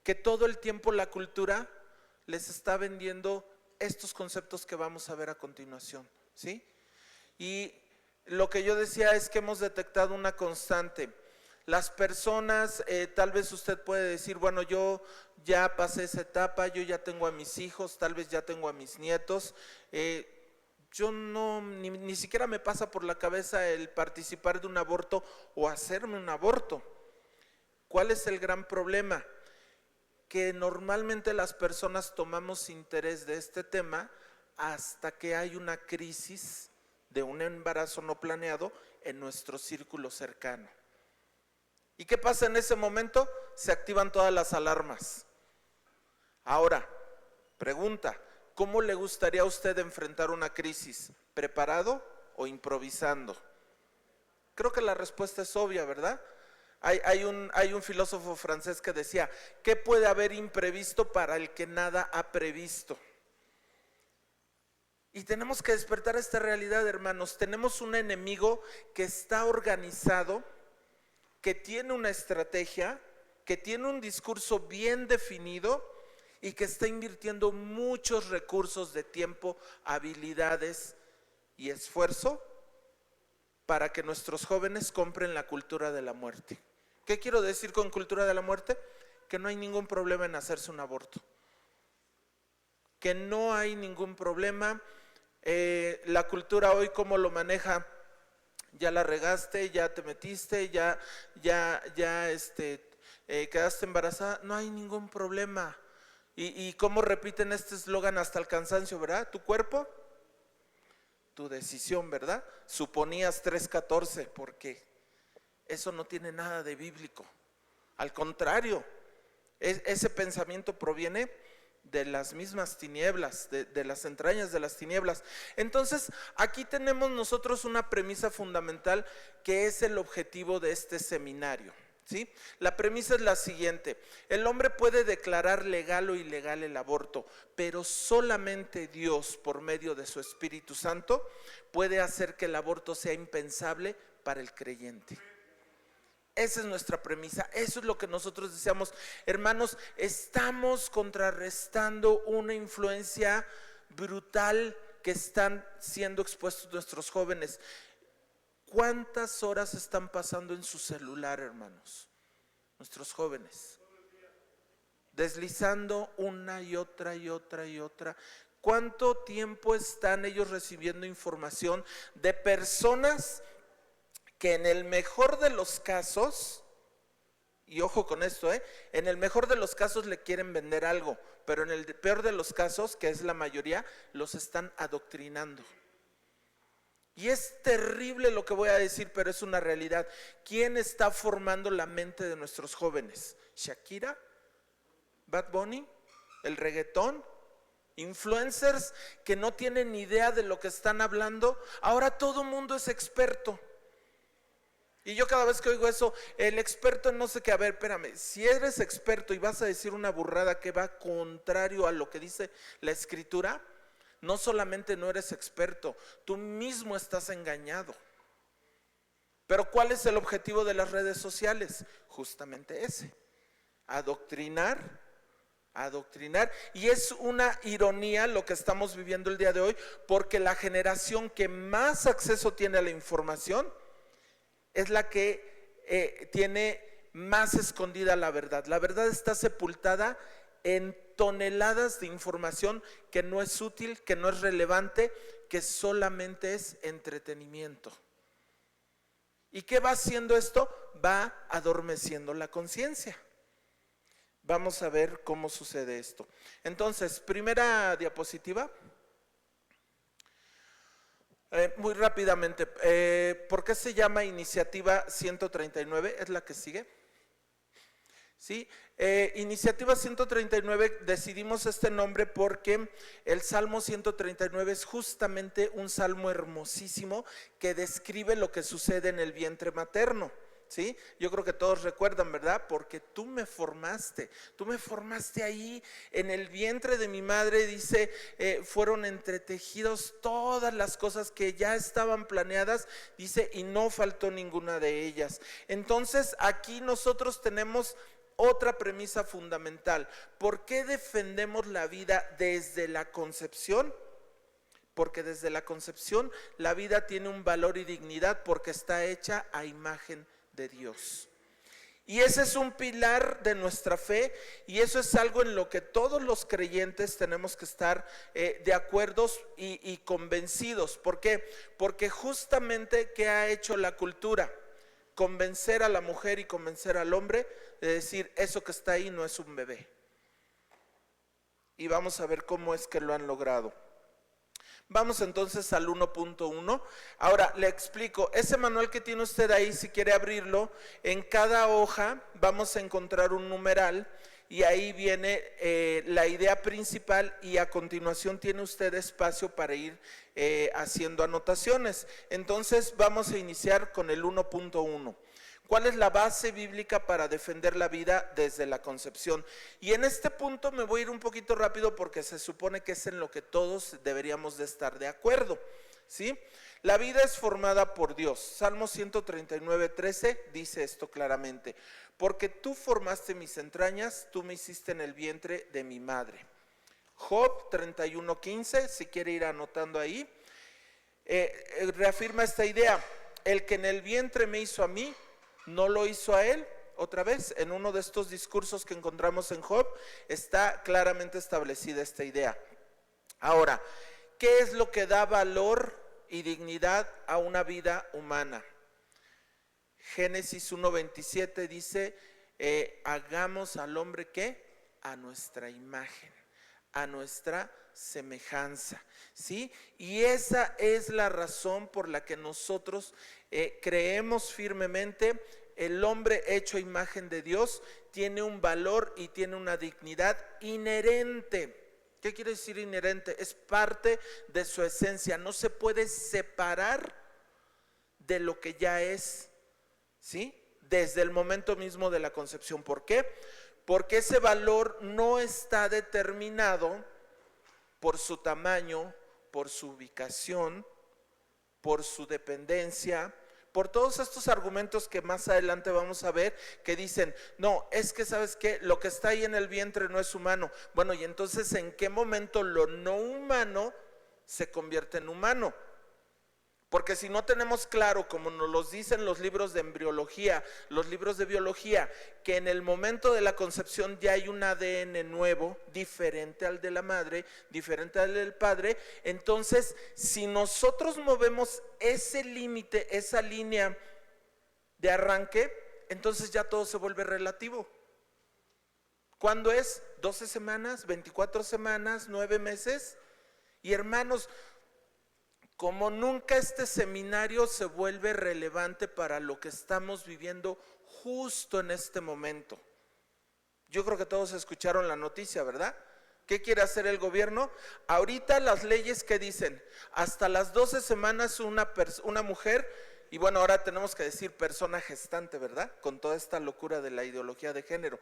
que todo el tiempo la cultura les está vendiendo estos conceptos que vamos a ver a continuación, ¿sí? Y lo que yo decía es que hemos detectado una constante. Las personas, tal vez usted puede decir, bueno, yo ya pasé esa etapa, yo ya tengo a mis hijos, tal vez ya tengo a mis nietos, yo no, ni siquiera me pasa por la cabeza el participar de un aborto o hacerme un aborto. ¿Cuál es el gran problema? Que normalmente las personas tomamos interés de este tema hasta que hay una crisis de un embarazo no planeado en nuestro círculo cercano. ¿Y qué pasa en ese momento? Se activan todas las alarmas. Ahora, pregunta, ¿cómo le gustaría a usted enfrentar una crisis? ¿Preparado o improvisando? Creo que la respuesta es obvia, ¿verdad? Hay un filósofo francés que decía, ¿qué puede haber imprevisto para el que nada ha previsto? Y tenemos que despertar esta realidad, hermanos. Tenemos un enemigo que está organizado, que tiene una estrategia, que tiene un discurso bien definido y que está invirtiendo muchos recursos de tiempo, habilidades y esfuerzo para que nuestros jóvenes compren la cultura de la muerte. ¿Qué quiero decir con cultura de la muerte? Que no hay ningún problema en hacerse un aborto. Que no hay ningún problema. La cultura hoy, ¿cómo lo maneja? Ya la regaste, ya te metiste, ya quedaste embarazada, no hay ningún problema. Y cómo repiten este eslogan hasta el cansancio, ¿verdad? Tu cuerpo, tu decisión, ¿verdad? Suponías 3:14, porque eso no tiene nada de bíblico. Al contrario, ese pensamiento proviene de las mismas tinieblas, de las entrañas de las tinieblas. Entonces, aquí tenemos nosotros una premisa fundamental que es el objetivo de este seminario, ¿sí? La premisa es la siguiente: el hombre puede declarar legal o ilegal el aborto, pero solamente Dios, por medio de su Espíritu Santo, puede hacer que el aborto sea impensable para el creyente. Esa es nuestra premisa, eso es lo que nosotros deseamos. Hermanos, estamos contrarrestando una influencia brutal que están siendo expuestos nuestros jóvenes. ¿Cuántas horas están pasando en su celular, hermanos? Nuestros jóvenes. Deslizando una y otra y otra y otra. ¿Cuánto tiempo están ellos recibiendo información de personas que en el mejor de los casos, y ojo con esto, en el mejor de los casos le quieren vender algo, pero en el peor de los casos, que es la mayoría, los están adoctrinando? Y es terrible lo que voy a decir, pero es una realidad. ¿Quién está formando la mente de nuestros jóvenes? ¿Shakira? ¿Bad Bunny? ¿El reggaetón? ¿Influencers que no tienen ni idea de lo que están hablando? Ahora todo el mundo es experto. Y yo cada vez que oigo eso, el experto en no sé qué, a ver, espérame, si eres experto y vas a decir una burrada que va contrario a lo que dice la Escritura, no solamente no eres experto, tú mismo estás engañado. Pero ¿cuál es el objetivo de las redes sociales? Justamente ese, adoctrinar. Y es una ironía lo que estamos viviendo el día de hoy, porque la generación que más acceso tiene a la información es la que tiene más escondida la verdad. La verdad está sepultada en toneladas de información que no es útil, que no es relevante, que solamente es entretenimiento. ¿Y qué va haciendo esto? Va adormeciendo la conciencia. Vamos a ver cómo sucede esto. Entonces, primera diapositiva. Muy rápidamente, ¿por qué se llama Iniciativa 139? ¿Es la que sigue? ¿Sí? Iniciativa 139, decidimos este nombre porque el Salmo 139 es justamente un salmo hermosísimo que describe lo que sucede en el vientre materno. ¿Sí? Yo creo que todos recuerdan, ¿verdad? Porque tú me formaste ahí en el vientre de mi madre, dice, fueron entretejidos todas las cosas que ya estaban planeadas, dice, y no faltó ninguna de ellas. Entonces aquí nosotros tenemos otra premisa fundamental. ¿Por qué defendemos la vida desde la concepción? Porque desde la concepción la vida tiene un valor y dignidad porque está hecha a imagen de Dios. Y ese es un pilar de nuestra fe y eso es algo en lo que todos los creyentes tenemos que estar de acuerdo y convencidos. ¿Por qué? Porque justamente ¿qué ha hecho la cultura? Convencer a la mujer y convencer al hombre de decir eso que está ahí no es un bebé. Y vamos a ver cómo es que lo han logrado. Vamos entonces al 1.1. Ahora le explico, ese manual que tiene usted ahí, si quiere abrirlo, en cada hoja vamos a encontrar un numeral y ahí viene la idea principal y a continuación tiene usted espacio para ir haciendo anotaciones. Entonces vamos a iniciar con el 1.1. ¿Cuál es la base bíblica para defender la vida desde la concepción? Y en este punto me voy a ir un poquito rápido porque se supone que es en lo que todos deberíamos de estar de acuerdo, ¿sí? La vida es formada por Dios. Salmo 139:13 dice esto claramente. Porque tú formaste mis entrañas, tú me hiciste en el vientre de mi madre. Job 31:15, si quiere ir anotando ahí, reafirma esta idea. El que en el vientre me hizo a mí, no lo hizo a él. Otra vez, en uno de estos discursos que encontramos en Job, está claramente establecida esta idea. Ahora, ¿qué es lo que da valor y dignidad a una vida humana? Génesis 1:27 dice, hagamos al hombre ¿qué? A nuestra imagen, a nuestra semejanza, ¿sí? Y esa es la razón por la que nosotros creemos firmemente el hombre hecho a imagen de Dios tiene un valor y tiene una dignidad inherente. ¿Qué quiere decir inherente? Es parte de su esencia, no se puede separar de lo que ya es, ¿sí? Desde el momento mismo de la concepción. ¿Por qué? Porque ese valor no está determinado por su tamaño, por su ubicación, por su dependencia, por todos estos argumentos que más adelante vamos a ver que dicen, no, es que ¿sabes qué? Lo que está ahí en el vientre no es humano. Bueno, y entonces ¿en qué momento lo no humano se convierte en humano? Porque si no tenemos claro, como nos lo dicen los libros de embriología, los libros de biología, que en el momento de la concepción ya hay un ADN nuevo, diferente al de la madre, diferente al del padre, entonces si nosotros movemos ese límite, esa línea de arranque, entonces ya todo se vuelve relativo. ¿Cuándo es? 12 semanas, 24 semanas, 9 meses. Y hermanos, como nunca este seminario se vuelve relevante para lo que estamos viviendo justo en este momento. Yo creo que todos escucharon la noticia, ¿verdad? ¿Qué quiere hacer el gobierno? Ahorita las leyes que dicen, hasta las 12 semanas una mujer, y bueno, ahora tenemos que decir persona gestante, ¿verdad? Con toda esta locura de la ideología de género.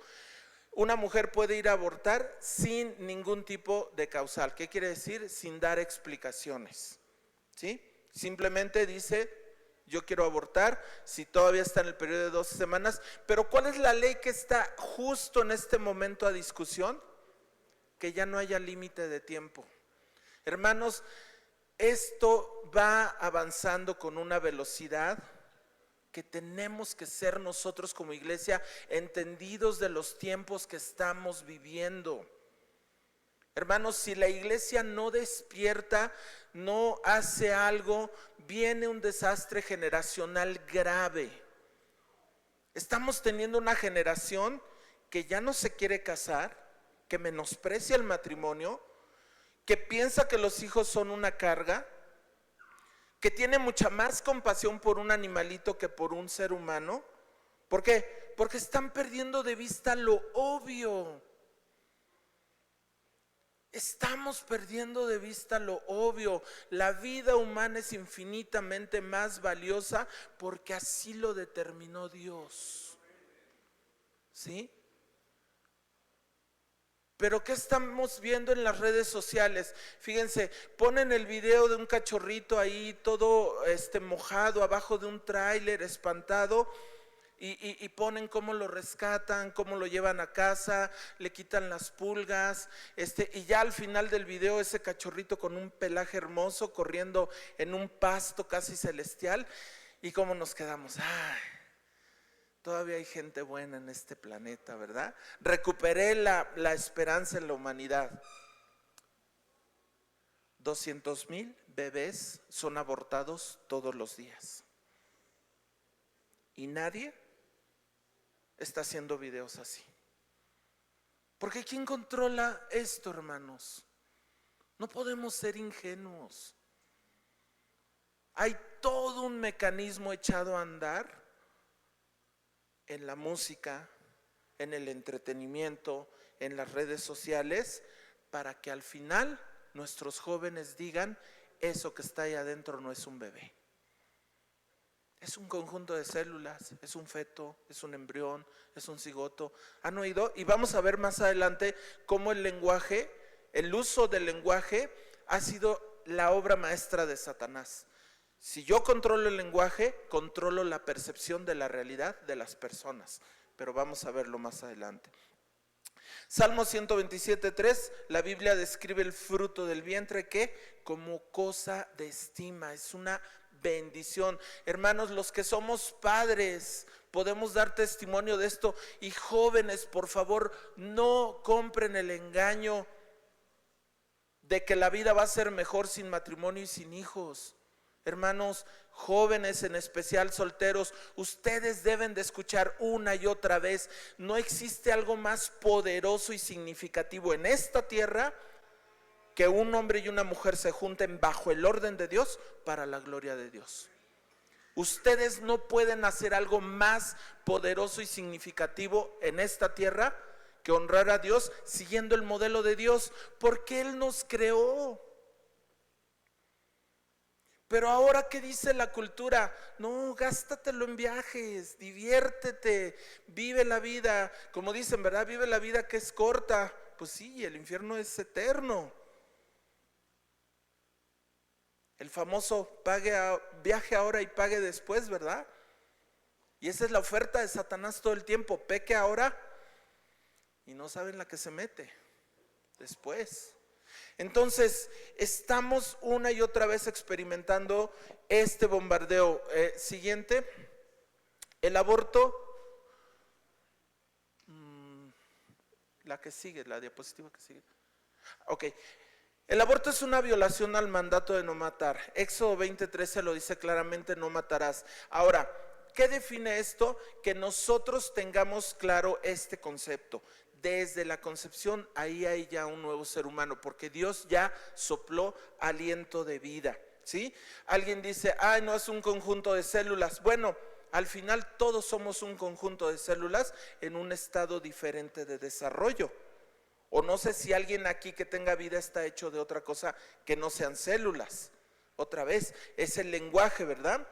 Una mujer puede ir a abortar sin ningún tipo de causal. ¿Qué quiere decir? Sin dar explicaciones. ¿Sí? Simplemente dice, yo quiero abortar, si todavía está en el periodo de 12 semanas, pero ¿cuál es la ley que está justo en este momento a discusión? Que ya no haya límite de tiempo. Hermanos, esto va avanzando con una velocidad que tenemos que ser nosotros como iglesia entendidos de los tiempos que estamos viviendo. Hermanos, si la iglesia no despierta, no hace algo, viene un desastre generacional grave. Estamos teniendo una generación que ya no se quiere casar, que menosprecia el matrimonio, que piensa que los hijos son una carga, que tiene mucha más compasión por un animalito que por un ser humano. ¿Por qué? Porque están perdiendo de vista lo obvio. Estamos perdiendo de vista lo obvio. La vida humana es infinitamente más valiosa porque así lo determinó Dios. ¿Sí? Pero ¿qué estamos viendo en las redes sociales? Fíjense, ponen el video de un cachorrito ahí todo mojado abajo de un tráiler, espantado. y ponen cómo lo rescatan, cómo lo llevan a casa, le quitan las pulgas, y ya al final del video ese cachorrito con un pelaje hermoso corriendo en un pasto casi celestial, y cómo nos quedamos, ay, todavía hay gente buena en este planeta, ¿verdad? Recuperé la esperanza en la humanidad. 200,000 bebés son abortados todos los días. Y nadie está haciendo videos así. Porque ¿quién controla esto, hermanos? No podemos ser ingenuos. Hay todo un mecanismo echado a andar en la música, en el entretenimiento, en las redes sociales, para que al final nuestros jóvenes digan: eso que está ahí adentro no es un bebé, es un conjunto de células, es un feto, es un embrión, es un cigoto. ¿Han oído? Y vamos a ver más adelante cómo el lenguaje, el uso del lenguaje ha sido la obra maestra de Satanás. Si yo controlo el lenguaje, controlo la percepción de la realidad de las personas, pero vamos a verlo más adelante. Salmo 127:3, la Biblia describe el fruto del vientre que como cosa de estima, es una bendición. Hermanos, los que somos padres podemos dar testimonio de esto. Y jóvenes, por favor, no compren el engaño de que la vida va a ser mejor sin matrimonio y sin hijos. Hermanos, jóvenes, en especial solteros, ustedes deben de escuchar una y otra vez: no existe algo más poderoso y significativo en esta tierra que un hombre y una mujer se junten bajo el orden de Dios para la gloria de Dios. Ustedes no pueden hacer algo más poderoso y significativo en esta tierra que honrar a Dios siguiendo el modelo de Dios, porque Él nos creó. Pero ahora, ¿qué dice la cultura? No, gástatelo en viajes, diviértete, vive la vida. Como dicen, ¿verdad? Vive la vida que es corta. Pues sí, el infierno es eterno. El famoso viaje ahora y pague después, ¿verdad? Y esa es la oferta de Satanás todo el tiempo: peque ahora y no saben la que se mete después. Entonces, estamos una y otra vez experimentando este bombardeo. Siguiente, el aborto. La que sigue, la diapositiva que sigue. Ok. El aborto es una violación al mandato de no matar. Éxodo 20:13 lo dice claramente: no matarás. Ahora, ¿qué define esto? Que nosotros tengamos claro este concepto. Desde la concepción, ahí hay ya un nuevo ser humano, porque Dios ya sopló aliento de vida, ¿sí? Alguien dice: ay, no, es un conjunto de células. Bueno, al final todos somos un conjunto de células en un estado diferente de desarrollo. O no sé si alguien aquí que tenga vida está hecho de otra cosa que no sean células. Otra vez, es el lenguaje, ¿verdad?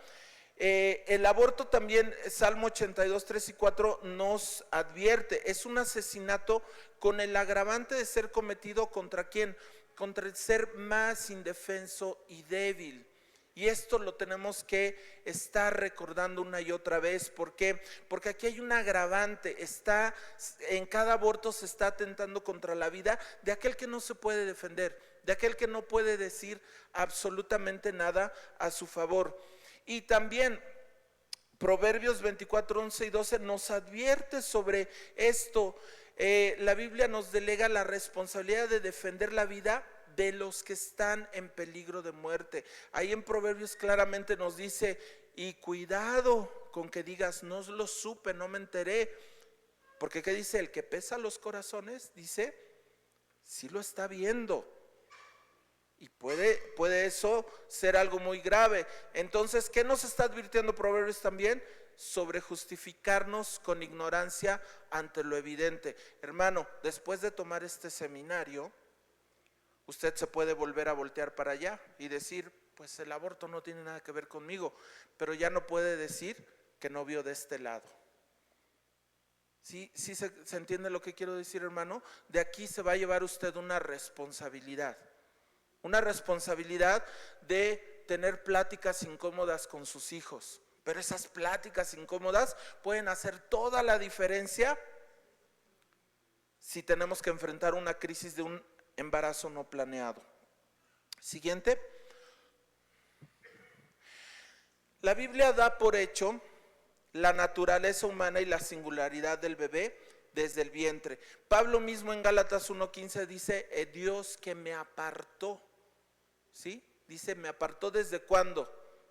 El aborto también, Salmo 82:3 y 4 nos advierte: es un asesinato con el agravante de ser cometido ¿contra quién? Contra el ser más indefenso y débil. Y esto lo tenemos que estar recordando una y otra vez. ¿Por qué? Porque aquí hay un agravante. En cada aborto se está atentando contra la vida de aquel que no se puede defender, de aquel que no puede decir absolutamente nada a su favor. Y también Proverbios 24:11 y 12 nos advierte sobre esto. La Biblia nos delega la responsabilidad de defender la vida de los que están en peligro de muerte. Ahí en Proverbios claramente nos dice: y cuidado con que digas, no lo supe, no me enteré. Porque ¿qué dice? El que pesa los corazones, dice, sí lo está viendo. Y puede eso ser algo muy grave. Entonces, ¿qué nos está advirtiendo Proverbios también? Sobre justificarnos con ignorancia ante lo evidente. Hermano, después de tomar este seminario, usted se puede volver a voltear para allá y decir: pues el aborto no tiene nada que ver conmigo. Pero ya no puede decir que no vio de este lado. ¿Sí se entiende lo que quiero decir, hermano? De aquí se va a llevar usted una responsabilidad. Una responsabilidad de tener pláticas incómodas con sus hijos, Pero esas pláticas incómodas pueden hacer toda la diferencia si tenemos que enfrentar una crisis de un embarazo no planeado. Siguiente. La Biblia da por hecho la naturaleza humana y la singularidad del bebé desde el vientre. Pablo mismo en Gálatas 1:15 dice, Dios que me apartó, ¿sí? Dice, ¿me apartó desde cuándo?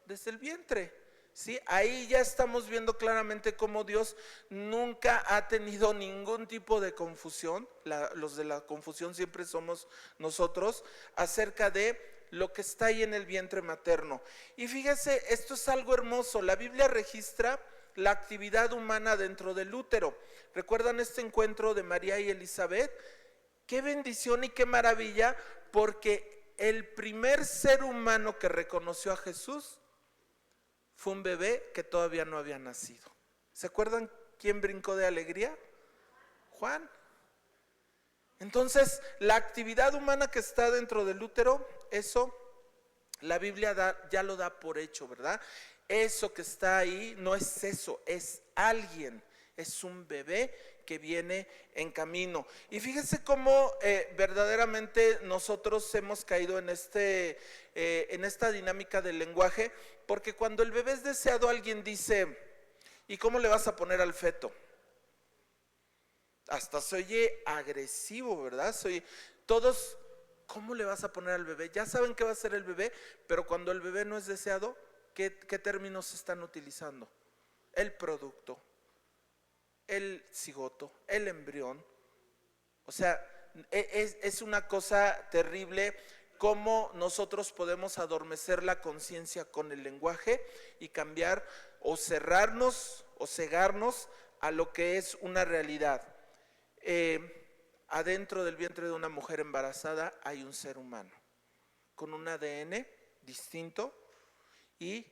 Desde el vientre, ¿sí? Ahí ya estamos viendo claramente cómo Dios nunca ha tenido ningún tipo de confusión. Los de la confusión siempre somos nosotros, acerca de lo que está ahí en el vientre materno. Y fíjese, esto es algo hermoso. La Biblia registra la actividad humana dentro del útero. ¿Recuerdan este encuentro de María y Elizabeth? Qué bendición y qué maravilla, porque el primer ser humano que reconoció a Jesús fue un bebé que todavía no había nacido. ¿Se acuerdan quién brincó de alegría? Juan. Entonces, la actividad humana que está dentro del útero, eso la Biblia ya lo da por hecho, ¿verdad? Eso que está ahí no es eso, es alguien, es un bebé que viene en camino. Y fíjese cómo verdaderamente nosotros hemos caído en esta dinámica del lenguaje, porque cuando el bebé es deseado, alguien dice, ¿y cómo le vas a poner al feto? Hasta se oye agresivo, ¿verdad? Todos, ¿cómo le vas a poner al bebé? Ya saben qué va a ser el bebé, pero cuando el bebé no es deseado, ¿qué términos están utilizando? El producto, el cigoto, el embrión. O sea, es una cosa terrible cómo nosotros podemos adormecer la conciencia con el lenguaje y cambiar o cerrarnos o cegarnos a lo que es una realidad. Adentro del vientre de una mujer embarazada hay un ser humano con un ADN distinto y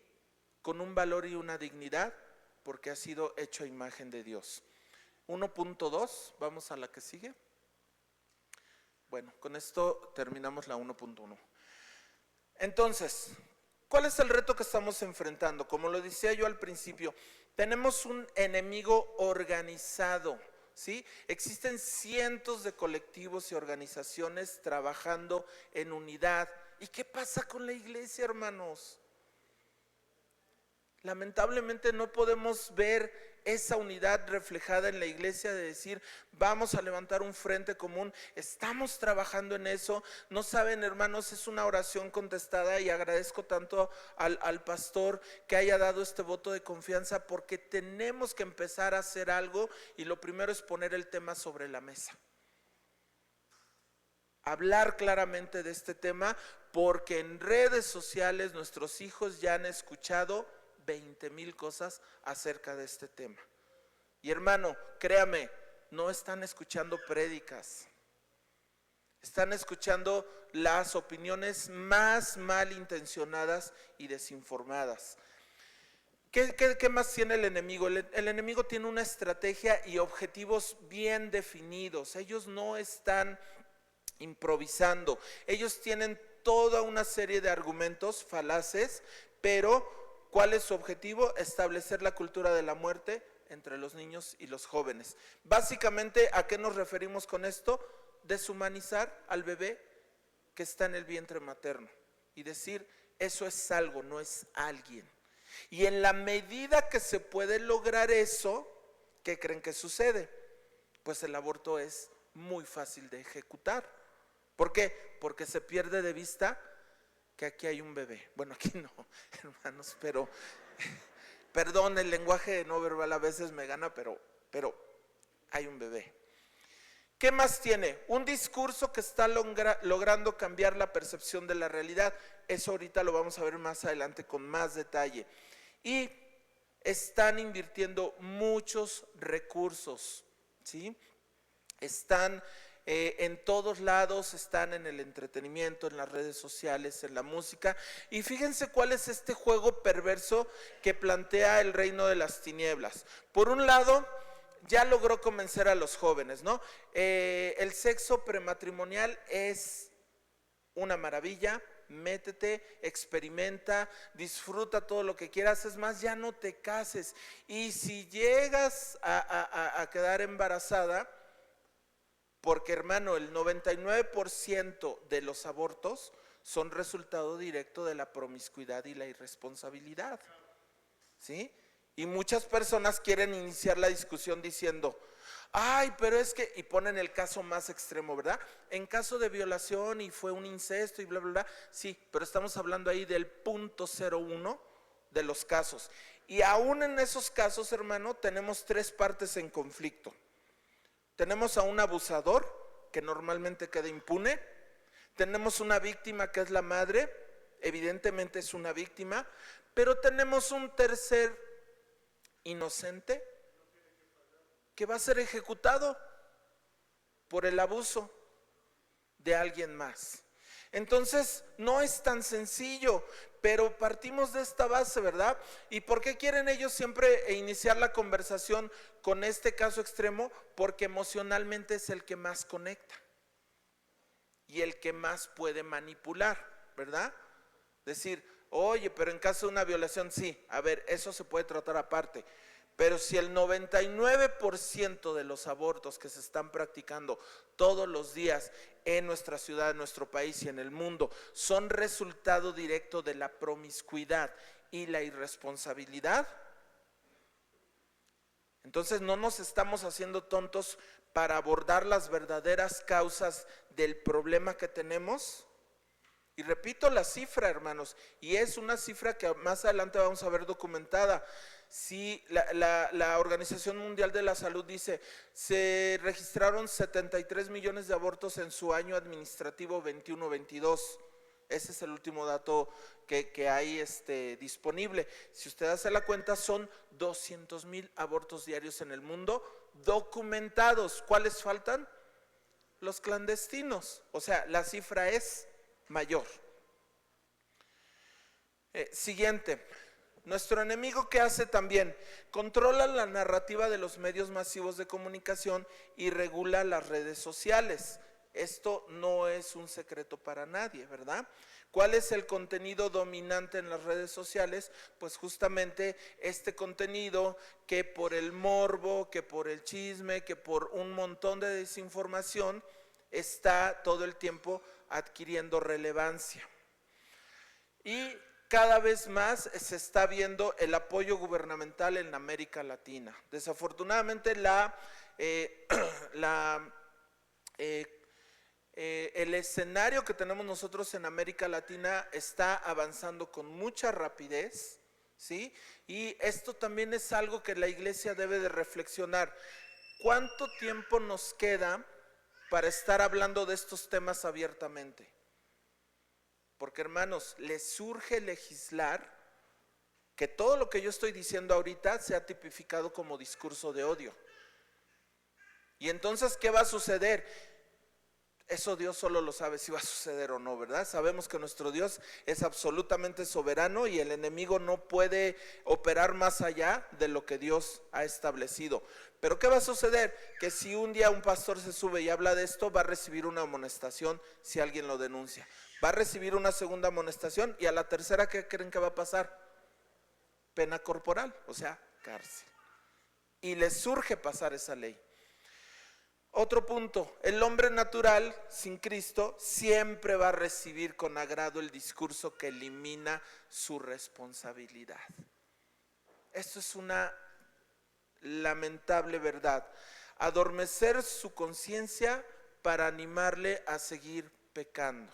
con un valor y una dignidad porque ha sido hecho a imagen de Dios. 1.2, vamos a la que sigue. Bueno, con esto terminamos la 1.1. Entonces, ¿cuál es el reto que estamos enfrentando? Como lo decía yo al principio, tenemos un enemigo organizado, ¿sí? Existen cientos de colectivos y organizaciones trabajando en unidad. ¿Y qué pasa con la iglesia, hermanos? Lamentablemente no podemos ver esa unidad reflejada en la iglesia de decir, vamos a levantar un frente común, estamos trabajando en eso. No saben, hermanos, es una oración contestada y agradezco tanto al pastor que haya dado este voto de confianza, porque tenemos que empezar a hacer algo y lo primero es poner el tema sobre la mesa. Hablar claramente de este tema, porque en redes sociales nuestros hijos ya han escuchado 20,000 cosas acerca de este tema. Y hermano, créame, no están escuchando prédicas, están escuchando las opiniones más malintencionadas y desinformadas. ¿Qué más tiene el enemigo? El enemigo tiene una estrategia y objetivos bien definidos. Ellos no están improvisando, ellos tienen toda una serie de argumentos falaces, pero ¿cuál es su objetivo? Establecer la cultura de la muerte entre los niños y los jóvenes. Básicamente, ¿a qué nos referimos con esto? Deshumanizar al bebé que está en el vientre materno y decir, eso es algo, no es alguien. Y en la medida que se puede lograr eso, ¿qué creen que sucede? Pues el aborto es muy fácil de ejecutar. ¿Por qué? Porque se pierde de vista que aquí hay un bebé. Bueno, aquí no, hermanos, pero perdón, el lenguaje no verbal a veces me gana, pero hay un bebé. ¿Qué más tiene? Un discurso que está logrando cambiar la percepción de la realidad. Eso ahorita lo vamos a ver más adelante con más detalle. Y están invirtiendo muchos recursos, ¿sí? Están en todos lados, están en el entretenimiento, en las redes sociales, en la música. Y fíjense cuál es este juego perverso que plantea el reino de las tinieblas. Por un lado, ya logró convencer a los jóvenes, ¿no? El sexo prematrimonial es una maravilla, métete, experimenta, disfruta todo lo que quieras. Es más, ya no te cases. Y si llegas a quedar embarazada, porque hermano, el 99% de los abortos son resultado directo de la promiscuidad y la irresponsabilidad, ¿sí? Y muchas personas quieren iniciar la discusión diciendo, ay, pero es que, y ponen el caso más extremo, ¿verdad? En caso de violación y fue un incesto y bla, bla, bla, sí, pero estamos hablando ahí del 0.01 de los casos. Y aún en esos casos, hermano, tenemos tres partes en conflicto. Tenemos a un abusador que normalmente queda impune. Tenemos una víctima que es la madre, evidentemente es una víctima, pero tenemos un tercer inocente que va a ser ejecutado por el abuso de alguien más. Entonces, no es tan sencillo, pero partimos de esta base, ¿verdad? ¿Y por qué quieren ellos siempre iniciar la conversación con este caso extremo? Porque emocionalmente es el que más conecta y el que más puede manipular, ¿verdad? Decir, oye, pero en caso de una violación, sí, a ver, eso se puede tratar aparte. Pero si el 99% de los abortos que se están practicando todos los días en nuestra ciudad, en nuestro país y en el mundo son resultado directo de la promiscuidad y la irresponsabilidad, entonces no nos estamos haciendo tontos para abordar las verdaderas causas del problema que tenemos. Y repito la cifra, hermanos, y es una cifra que más adelante vamos a ver documentada. Si la Organización Mundial de la Salud dice, se registraron 73 millones de abortos en su año administrativo 21-22. Ese es el último dato que hay disponible. Si usted hace la cuenta, son 200,000 abortos diarios en el mundo documentados. ¿Cuáles faltan? Los clandestinos. O sea, la cifra es mayor. Siguiente. Nuestro enemigo, ¿qué hace también? Controla la narrativa de los medios masivos de comunicación y regula las redes sociales. Esto no es un secreto para nadie, ¿verdad? ¿Cuál es el contenido dominante en las redes sociales? Pues justamente este contenido que por el morbo, que por el chisme, que por un montón de desinformación está todo el tiempo adquiriendo relevancia. Y cada vez más se está viendo el apoyo gubernamental en América Latina. Desafortunadamente el escenario que tenemos nosotros en América Latina está avanzando con mucha rapidez, ¿sí? Y esto también es algo que la iglesia debe de reflexionar. ¿Cuánto tiempo nos queda para estar hablando de estos temas abiertamente? Porque, hermanos, les urge legislar que todo lo que yo estoy diciendo ahorita sea tipificado como discurso de odio. Y entonces, ¿qué va a suceder? Eso Dios solo lo sabe si va a suceder o no, ¿verdad? Sabemos que nuestro Dios es absolutamente soberano y el enemigo no puede operar más allá de lo que Dios ha establecido. Pero ¿qué va a suceder? Que si un día un pastor se sube y habla de esto, va a recibir una amonestación si alguien lo denuncia. Va a recibir una segunda amonestación y a la tercera, ¿qué creen que va a pasar? Pena corporal, o sea, cárcel. Y les surge pasar esa ley. Otro punto, el hombre natural sin Cristo siempre va a recibir con agrado el discurso que elimina su responsabilidad. Esto es una lamentable verdad. Adormecer su conciencia para animarle a seguir pecando.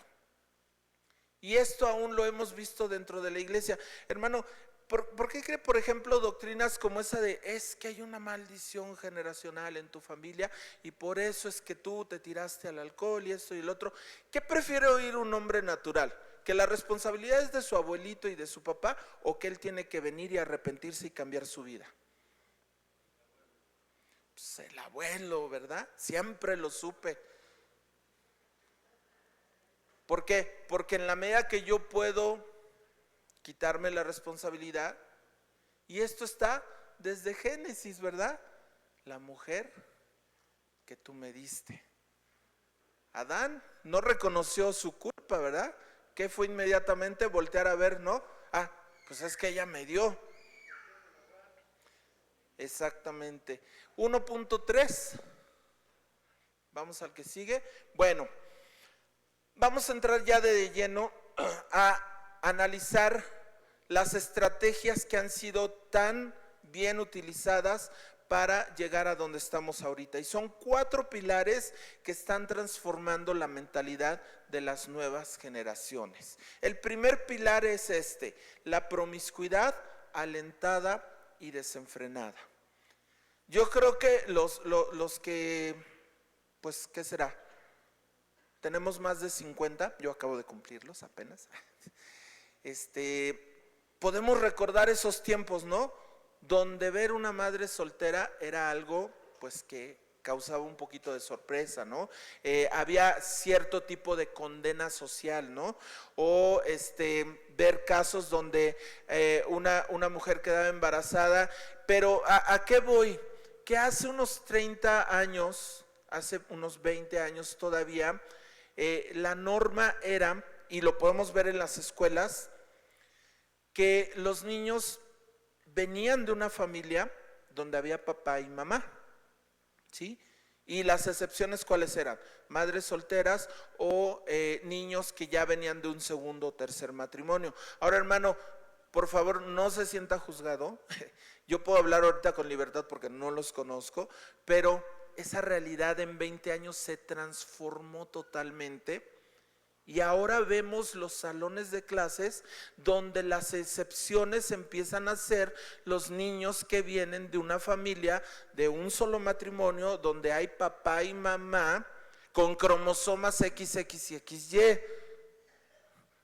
Y esto aún lo hemos visto dentro de la iglesia. Hermano, ¿por qué cree, por ejemplo, doctrinas como esa de es que hay una maldición generacional en tu familia y por eso es que tú te tiraste al alcohol y esto y el otro? ¿Qué prefiere oír un hombre natural? ¿Que la responsabilidad es de su abuelito y de su papá o que él tiene que venir y arrepentirse y cambiar su vida? Pues el abuelo, ¿verdad? Siempre lo supe. ¿Por qué? Porque en la medida que yo puedo quitarme la responsabilidad, y esto está desde Génesis, ¿verdad? La mujer que tú me diste. Adán no reconoció su culpa, ¿verdad? ¿Qué fue inmediatamente? Voltear a ver, ¿no? Ah, pues es que ella me dio. Exactamente. 1.3. Vamos al que sigue. Bueno, vamos a entrar ya de lleno a analizar las estrategias que han sido tan bien utilizadas para llegar a donde estamos ahorita. Y son 4 pilares que están transformando la mentalidad de las nuevas generaciones. El primer pilar es la promiscuidad alentada y desenfrenada. Yo creo que los que, pues, ¿qué será? Tenemos más de 50, yo acabo de cumplirlos apenas. Podemos recordar esos tiempos, ¿no? Donde ver una madre soltera era algo, pues, que causaba un poquito de sorpresa, ¿no? Había cierto tipo de condena social, ¿no? O ver casos donde una mujer quedaba embarazada, pero ¿a qué voy? Que hace unos 30 años, hace unos 20 años todavía, la norma era, y lo podemos ver en las escuelas, que los niños venían de una familia donde había papá y mamá, ¿sí? Y las excepciones, ¿cuáles eran? Madres solteras o niños que ya venían de un segundo o tercer matrimonio. Ahora, hermano, por favor, no se sienta juzgado. Yo puedo hablar ahorita con libertad porque no los conozco, pero esa realidad en 20 años se transformó totalmente. Y ahora vemos los salones de clases donde las excepciones empiezan a ser los niños que vienen de una familia de un solo matrimonio, donde hay papá y mamá con cromosomas XX y XY.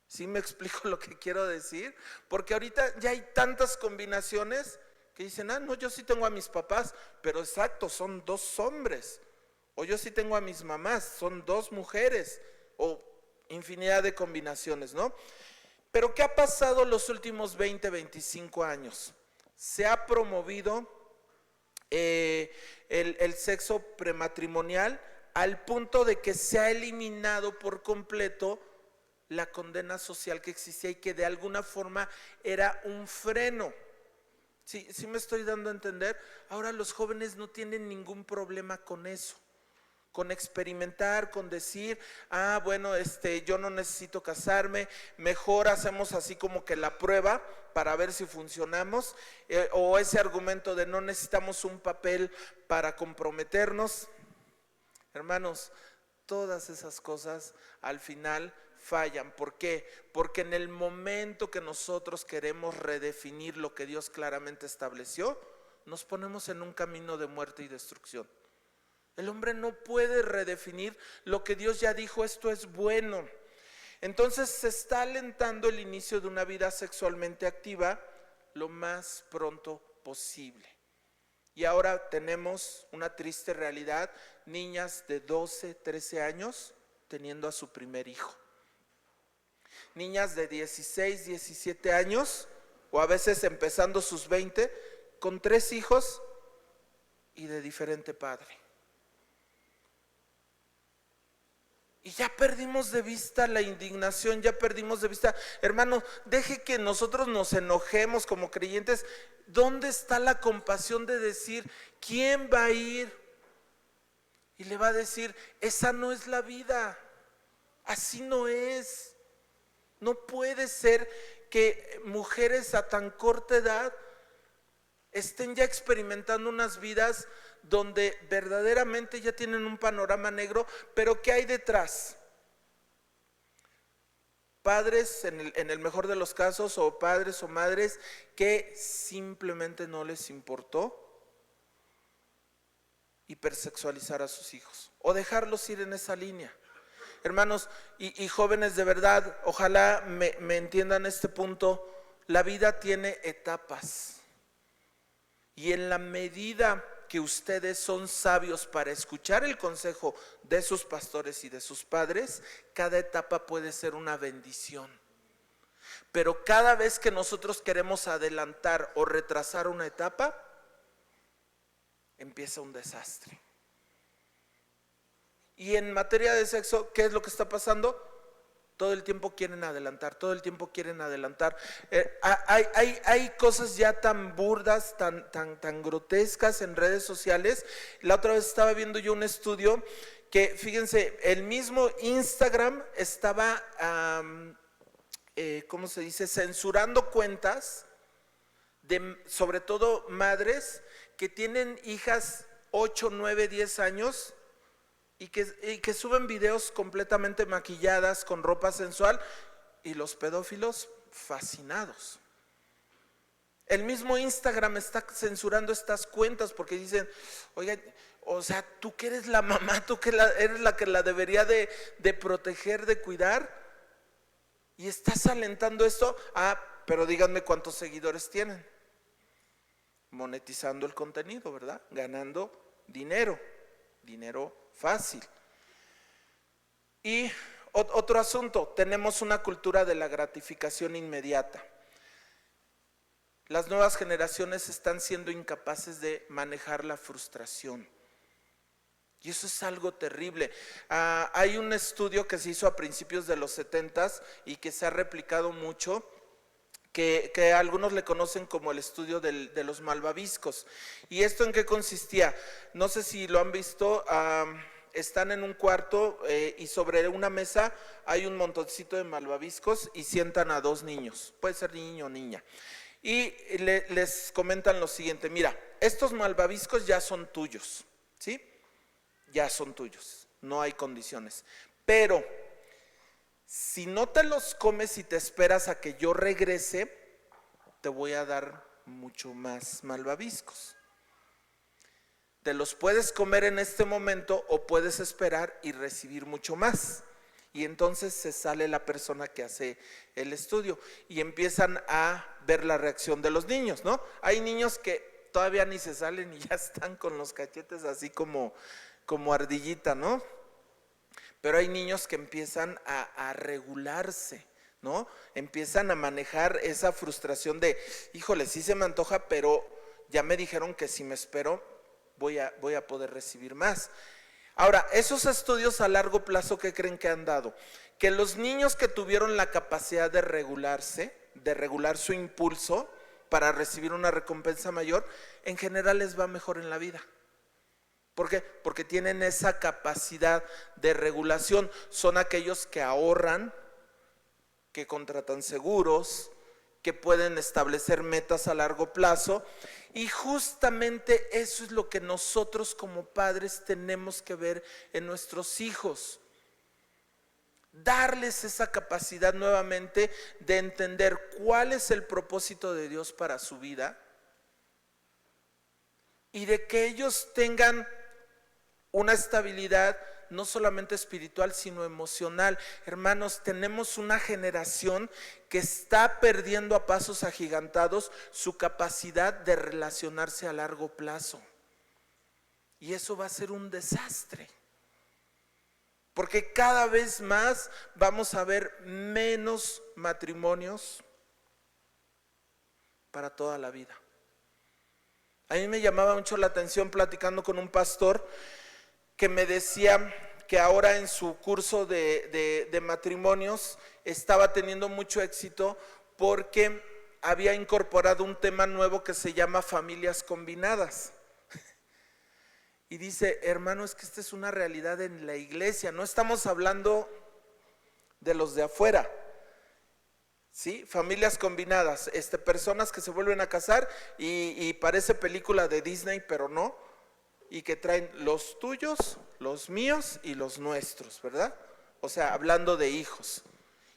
¿Sí me explico lo que quiero decir? Porque ahorita ya hay tantas combinaciones que dicen, no, yo sí tengo a mis papás, pero exacto, son 2 hombres. O yo sí tengo a mis mamás, son 2 mujeres. O infinidad de combinaciones, ¿no? Pero ¿qué ha pasado los últimos 20, 25 años? Se ha promovido el sexo prematrimonial al punto de que se ha eliminado por completo la condena social que existía y que de alguna forma era un freno. ¿Sí me estoy dando a entender? Ahora los jóvenes no tienen ningún problema con eso, con experimentar, con decir, bueno, yo no necesito casarme, mejor hacemos así como que la prueba para ver si funcionamos, o ese argumento de no necesitamos un papel para comprometernos. Hermanos, todas esas cosas al final fallan. ¿Por qué? Porque en el momento que nosotros queremos redefinir lo que Dios claramente estableció, nos ponemos en un camino de muerte y destrucción. El hombre no puede redefinir lo que Dios ya dijo, esto es bueno. Entonces se está alentando el inicio de una vida sexualmente activa lo más pronto posible. Y ahora tenemos una triste realidad, niñas de 12, 13 años teniendo a su primer hijo. Niñas de 16, 17 años, o a veces empezando sus 20, con 3 hijos y de diferente padre. Y ya perdimos de vista la indignación, ya perdimos de vista, hermano, deje que nosotros nos enojemos como creyentes. ¿Dónde está la compasión de decir, quién va a ir? Y le va a decir, esa no es la vida, así no es. No puede ser que mujeres a tan corta edad estén ya experimentando unas vidas donde verdaderamente ya tienen un panorama negro, pero ¿qué hay detrás? Padres, en el mejor de los casos, o padres o madres que simplemente no les importó hipersexualizar a sus hijos o dejarlos ir en esa línea. Hermanos y jóvenes, de verdad, ojalá me entiendan este punto. La vida tiene etapas, y en la medida que ustedes son sabios para escuchar el consejo de sus pastores y de sus padres, cada etapa puede ser una bendición. Pero cada vez que nosotros queremos adelantar o retrasar una etapa, empieza un desastre. Y en materia de sexo, ¿qué es lo que está pasando? Todo el tiempo quieren adelantar, todo el tiempo quieren adelantar. Hay cosas ya tan burdas, tan grotescas en redes sociales. La otra vez estaba viendo yo un estudio que, fíjense, el mismo Instagram estaba, ¿cómo se dice?, censurando cuentas de, sobre todo madres que tienen hijas 8, 9, 10 años y que suben videos completamente maquilladas con ropa sensual, y los pedófilos fascinados. El mismo Instagram está censurando estas cuentas porque dicen, oiga, o sea, tú que eres la mamá, tú que eres la que la debería de proteger, de cuidar, y estás alentando esto. Pero díganme cuántos seguidores tienen. Monetizando el contenido, ¿verdad? Ganando dinero fácil. Y otro asunto, tenemos una cultura de la gratificación inmediata. Las nuevas generaciones están siendo incapaces de manejar la frustración. Y eso es algo terrible. Hay un estudio que se hizo a principios de los 70s y que se ha replicado mucho, que algunos le conocen como el estudio de los malvaviscos. ¿Y esto en qué consistía? No sé si lo han visto. Están en un cuarto y sobre una mesa hay un montoncito de malvaviscos y sientan a 2 niños, puede ser niño o niña, y les comentan lo siguiente: mira, estos malvaviscos ya son tuyos, ¿sí? Ya son tuyos, no hay condiciones, pero si no te los comes y te esperas a que yo regrese, te voy a dar mucho más malvaviscos. Te los puedes comer en este momento o puedes esperar y recibir mucho más. Y entonces se sale la persona que hace el estudio y empiezan a ver la reacción de los niños, ¿no? Hay niños que todavía ni se salen y ya están con los cachetes así como ardillita, ¿no? Pero hay niños que empiezan a regularse, ¿no? Empiezan a manejar esa frustración de, híjole, sí se me antoja, pero ya me dijeron que si me espero voy a poder recibir más. Ahora, esos estudios a largo plazo, ¿qué creen que han dado? Que los niños que tuvieron la capacidad de regularse, de regular su impulso para recibir una recompensa mayor, en general les va mejor en la vida. ¿Por qué? Porque tienen esa capacidad de regulación. Son aquellos que ahorran, que contratan seguros, que pueden establecer metas a largo plazo, y justamente eso es lo que nosotros como padres tenemos que ver en nuestros hijos. Darles esa capacidad nuevamente de entender cuál es el propósito de Dios para su vida y de que ellos tengan una estabilidad no solamente espiritual, sino emocional. Hermanos, tenemos una generación que está perdiendo a pasos agigantados su capacidad de relacionarse a largo plazo. Y eso va a ser un desastre. Porque cada vez más vamos a ver menos matrimonios para toda la vida. A mí me llamaba mucho la atención platicando con un pastor que me decía que ahora en su curso de matrimonios estaba teniendo mucho éxito porque había incorporado un tema nuevo que se llama familias combinadas. Y dice, hermano, es que esta es una realidad en la iglesia, no estamos hablando de los de afuera, ¿sí? Familias combinadas, personas que se vuelven a casar y parece película de Disney, pero no, y que traen los tuyos, los míos y los nuestros, ¿verdad? O sea, hablando de hijos.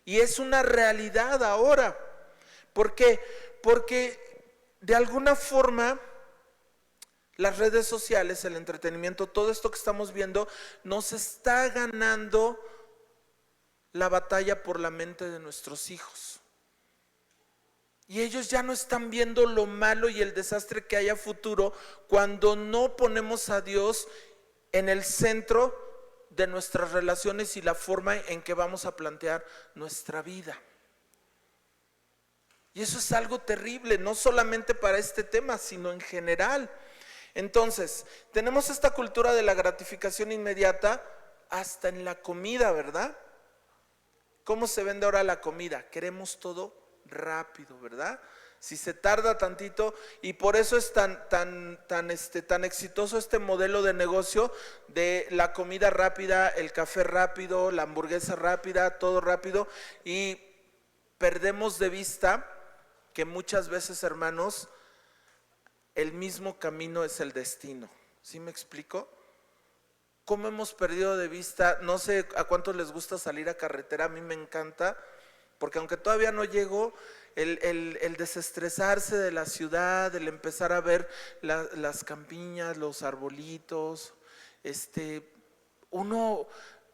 Y es una realidad ahora. ¿Por qué? Porque de alguna forma las redes sociales, el entretenimiento, todo esto que estamos viendo, nos está ganando la batalla por la mente de nuestros hijos. Y ellos ya no están viendo lo malo y el desastre que hay a futuro cuando no ponemos a Dios en el centro de nuestras relaciones y la forma en que vamos a plantear nuestra vida. Y eso es algo terrible, no solamente para este tema, sino en general. Entonces, tenemos esta cultura de la gratificación inmediata hasta en la comida, ¿verdad? ¿Cómo se vende ahora la comida? Queremos todo rápido, ¿verdad? Si se tarda tantito, y por eso es tan exitoso este modelo de negocio de la comida rápida, el café rápido, la hamburguesa rápida, todo rápido, y perdemos de vista que muchas veces, hermanos, el mismo camino es el destino. ¿Sí me explico? ¿Cómo hemos perdido de vista? No sé a cuántos les gusta salir a carretera, a mí me encanta, porque aunque todavía no llego, el desestresarse de la ciudad, el empezar a ver las campiñas, los arbolitos, uno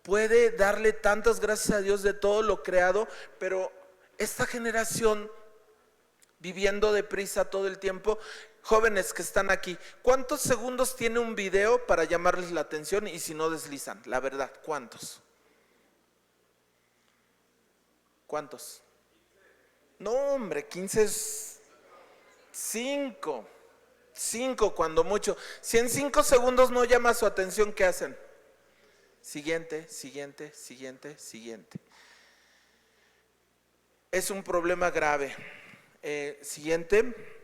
puede darle tantas gracias a Dios de todo lo creado, pero esta generación viviendo deprisa todo el tiempo. Jóvenes que están aquí, ¿cuántos segundos tiene un video para llamarles la atención y si no deslizan? La verdad, ¿cuántos? ¿Cuántos? No, hombre, 15 es 5 cuando mucho. Si en 5 segundos no llama su atención, ¿qué hacen? Siguiente, siguiente, siguiente, siguiente. Es un problema grave. Siguiente.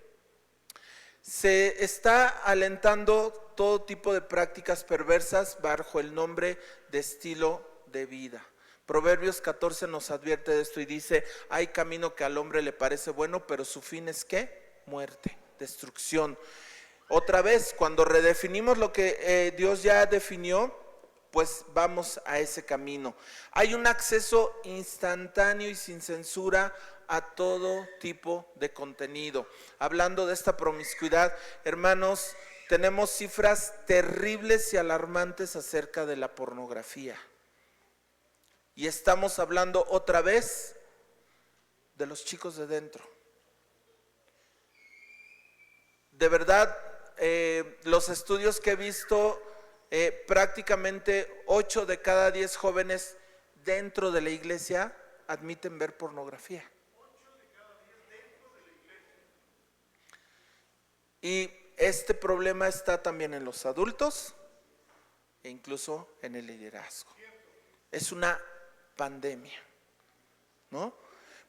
Se está alentando todo tipo de prácticas perversas bajo el nombre de estilo de vida. Proverbios 14 nos advierte de esto y dice: hay camino que al hombre le parece bueno, pero su fin es ¿qué? Muerte, destrucción. Otra vez, cuando redefinimos lo que Dios ya definió, pues vamos a ese camino. Hay un acceso instantáneo y sin censura a todo tipo de contenido. Hablando de esta promiscuidad, hermanos, tenemos cifras terribles y alarmantes acerca de la pornografía. Y estamos hablando otra vez de los chicos de dentro. De verdad, los estudios que he visto, prácticamente 8 de cada 10 jóvenes dentro de la iglesia admiten ver pornografía. 8 de cada 10 dentro de la iglesia. Y este problema está también en los adultos e incluso en el liderazgo. Es una pandemia, ¿no?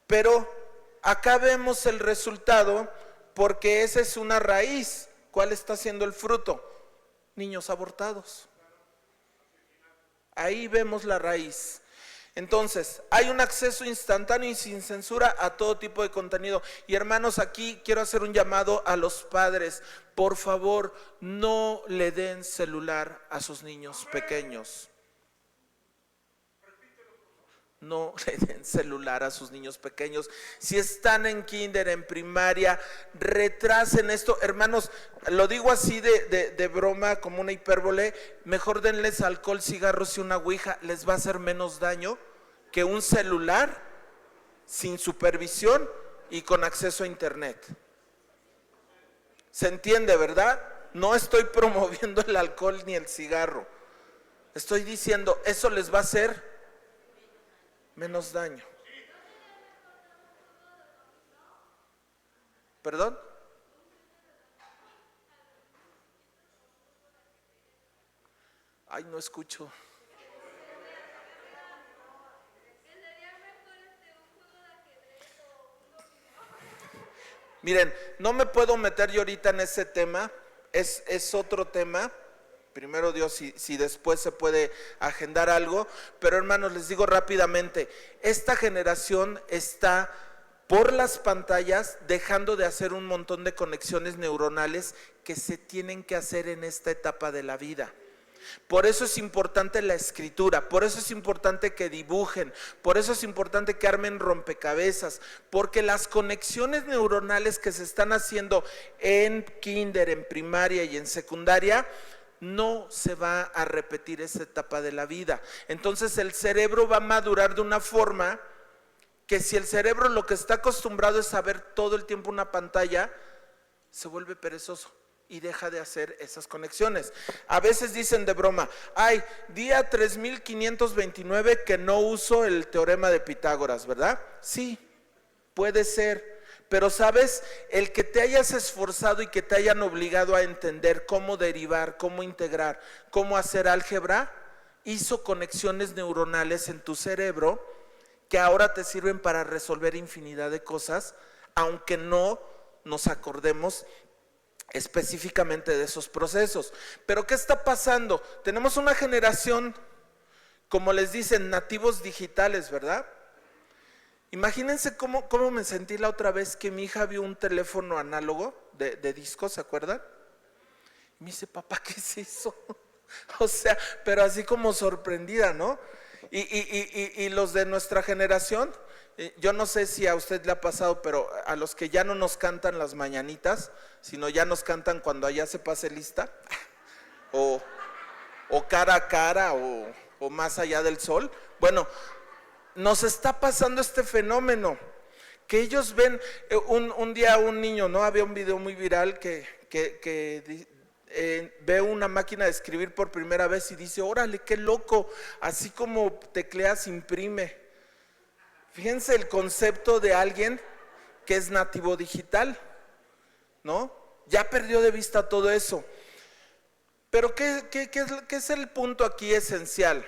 Pero acá vemos el resultado, porque esa es una raíz. ¿Cuál está siendo el fruto? Niños abortados. Ahí vemos la raíz. Entonces, hay un acceso instantáneo y sin censura a todo tipo de contenido. Y hermanos, aquí quiero hacer un llamado a los padres. Por favor, no le den celular a sus niños pequeños. No le den celular a sus niños pequeños. Si están en kinder, en primaria, retrasen esto. Hermanos, lo digo así de broma, como una hipérbole. Mejor denles alcohol, cigarros y una ouija. Les va a hacer menos daño que un celular sin supervisión y con acceso a internet. ¿Se entiende, verdad? No estoy promoviendo el alcohol ni el cigarro. Estoy diciendo, eso les va a hacer menos daño. ¿Perdón? Ay, no escucho. Miren, no me puedo meter yo ahorita en ese tema, es otro tema. Primero Dios, si después se puede agendar algo. Pero hermanos, les digo rápidamente, esta generación está por las pantallas dejando de hacer un montón de conexiones neuronales que se tienen que hacer en esta etapa de la vida. Por eso es importante la escritura, por eso es importante que dibujen, por eso es importante que armen rompecabezas, porque las conexiones neuronales que se están haciendo en kinder, en primaria y en secundaria, no se va a repetir esa etapa de la vida. Entonces el cerebro va a madurar de una forma que, si el cerebro lo que está acostumbrado es a ver todo el tiempo una pantalla, se vuelve perezoso y deja de hacer esas conexiones. A veces dicen de broma: ay, día 3529 que no uso el teorema de Pitágoras, ¿verdad? Sí, puede ser. Pero sabes, el que te hayas esforzado y que te hayan obligado a entender cómo derivar, cómo integrar, cómo hacer álgebra, hizo conexiones neuronales en tu cerebro que ahora te sirven para resolver infinidad de cosas, aunque no nos acordemos específicamente de esos procesos. Pero ¿qué está pasando? Tenemos una generación, como les dicen, nativos digitales, ¿verdad? Imagínense cómo me sentí la otra vez que mi hija vio un teléfono análogo de discos, ¿se acuerdan? Y me dice, papá, ¿qué es eso? O sea, pero así como sorprendida, ¿no? Y los de nuestra generación, yo no sé si a usted le ha pasado, pero a los que ya no nos cantan las mañanitas, sino ya nos cantan cuando allá se pase lista, o cara a cara, o más allá del sol. Bueno, nos está pasando este fenómeno, que ellos ven, un día un niño, ¿no? Había un video muy viral que ve una máquina de escribir por primera vez y dice, órale, qué loco, así como tecleas, imprime. Fíjense el concepto de alguien que es nativo digital, ¿no? Ya perdió de vista todo eso. Pero ¿qué es el punto aquí esencial?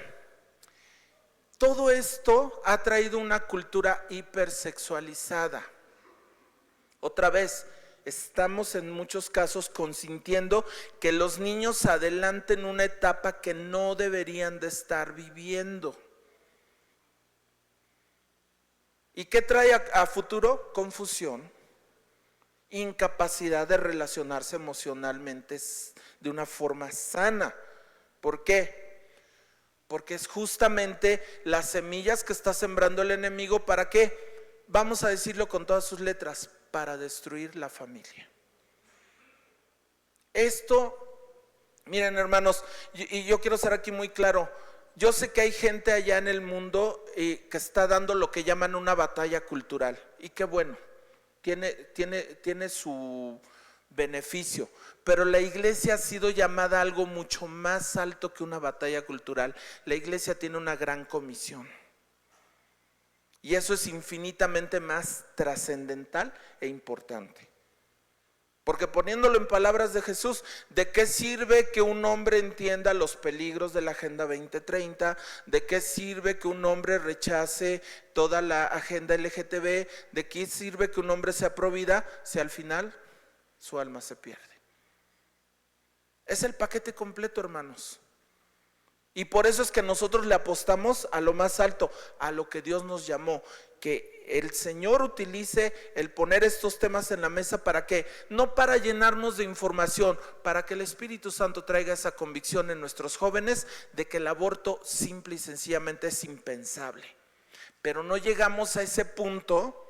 Todo esto ha traído una cultura hipersexualizada. Otra vez, estamos en muchos casos consintiendo que los niños adelanten una etapa que no deberían de estar viviendo. ¿Y qué trae a futuro? Confusión, incapacidad de relacionarse emocionalmente de una forma sana. ¿Por qué? Porque es justamente las semillas que está sembrando el enemigo. ¿Para qué? Vamos a decirlo con todas sus letras, para destruir la familia. Esto, miren hermanos, y yo quiero ser aquí muy claro, yo sé que hay gente allá en el mundo que está dando lo que llaman una batalla cultural, y qué bueno, tiene su beneficio, pero la iglesia ha sido llamada a algo mucho más alto que una batalla cultural. La iglesia tiene una gran comisión, y eso es infinitamente más trascendental e importante. Porque poniéndolo en palabras de Jesús, ¿de qué sirve que un hombre entienda los peligros de la Agenda 2030? ¿De qué sirve que un hombre rechace toda la agenda LGTB? ¿De qué sirve que un hombre sea pro vida si al final su alma se pierde? Es el paquete completo, hermanos. Y por eso es que nosotros le apostamos a lo más alto, a lo que Dios nos llamó, que el Señor utilice el poner estos temas en la mesa. ¿Para qué? No para llenarnos de información, para que el Espíritu Santo traiga esa convicción en nuestros jóvenes de que el aborto simple y sencillamente es impensable. Pero no llegamos a ese punto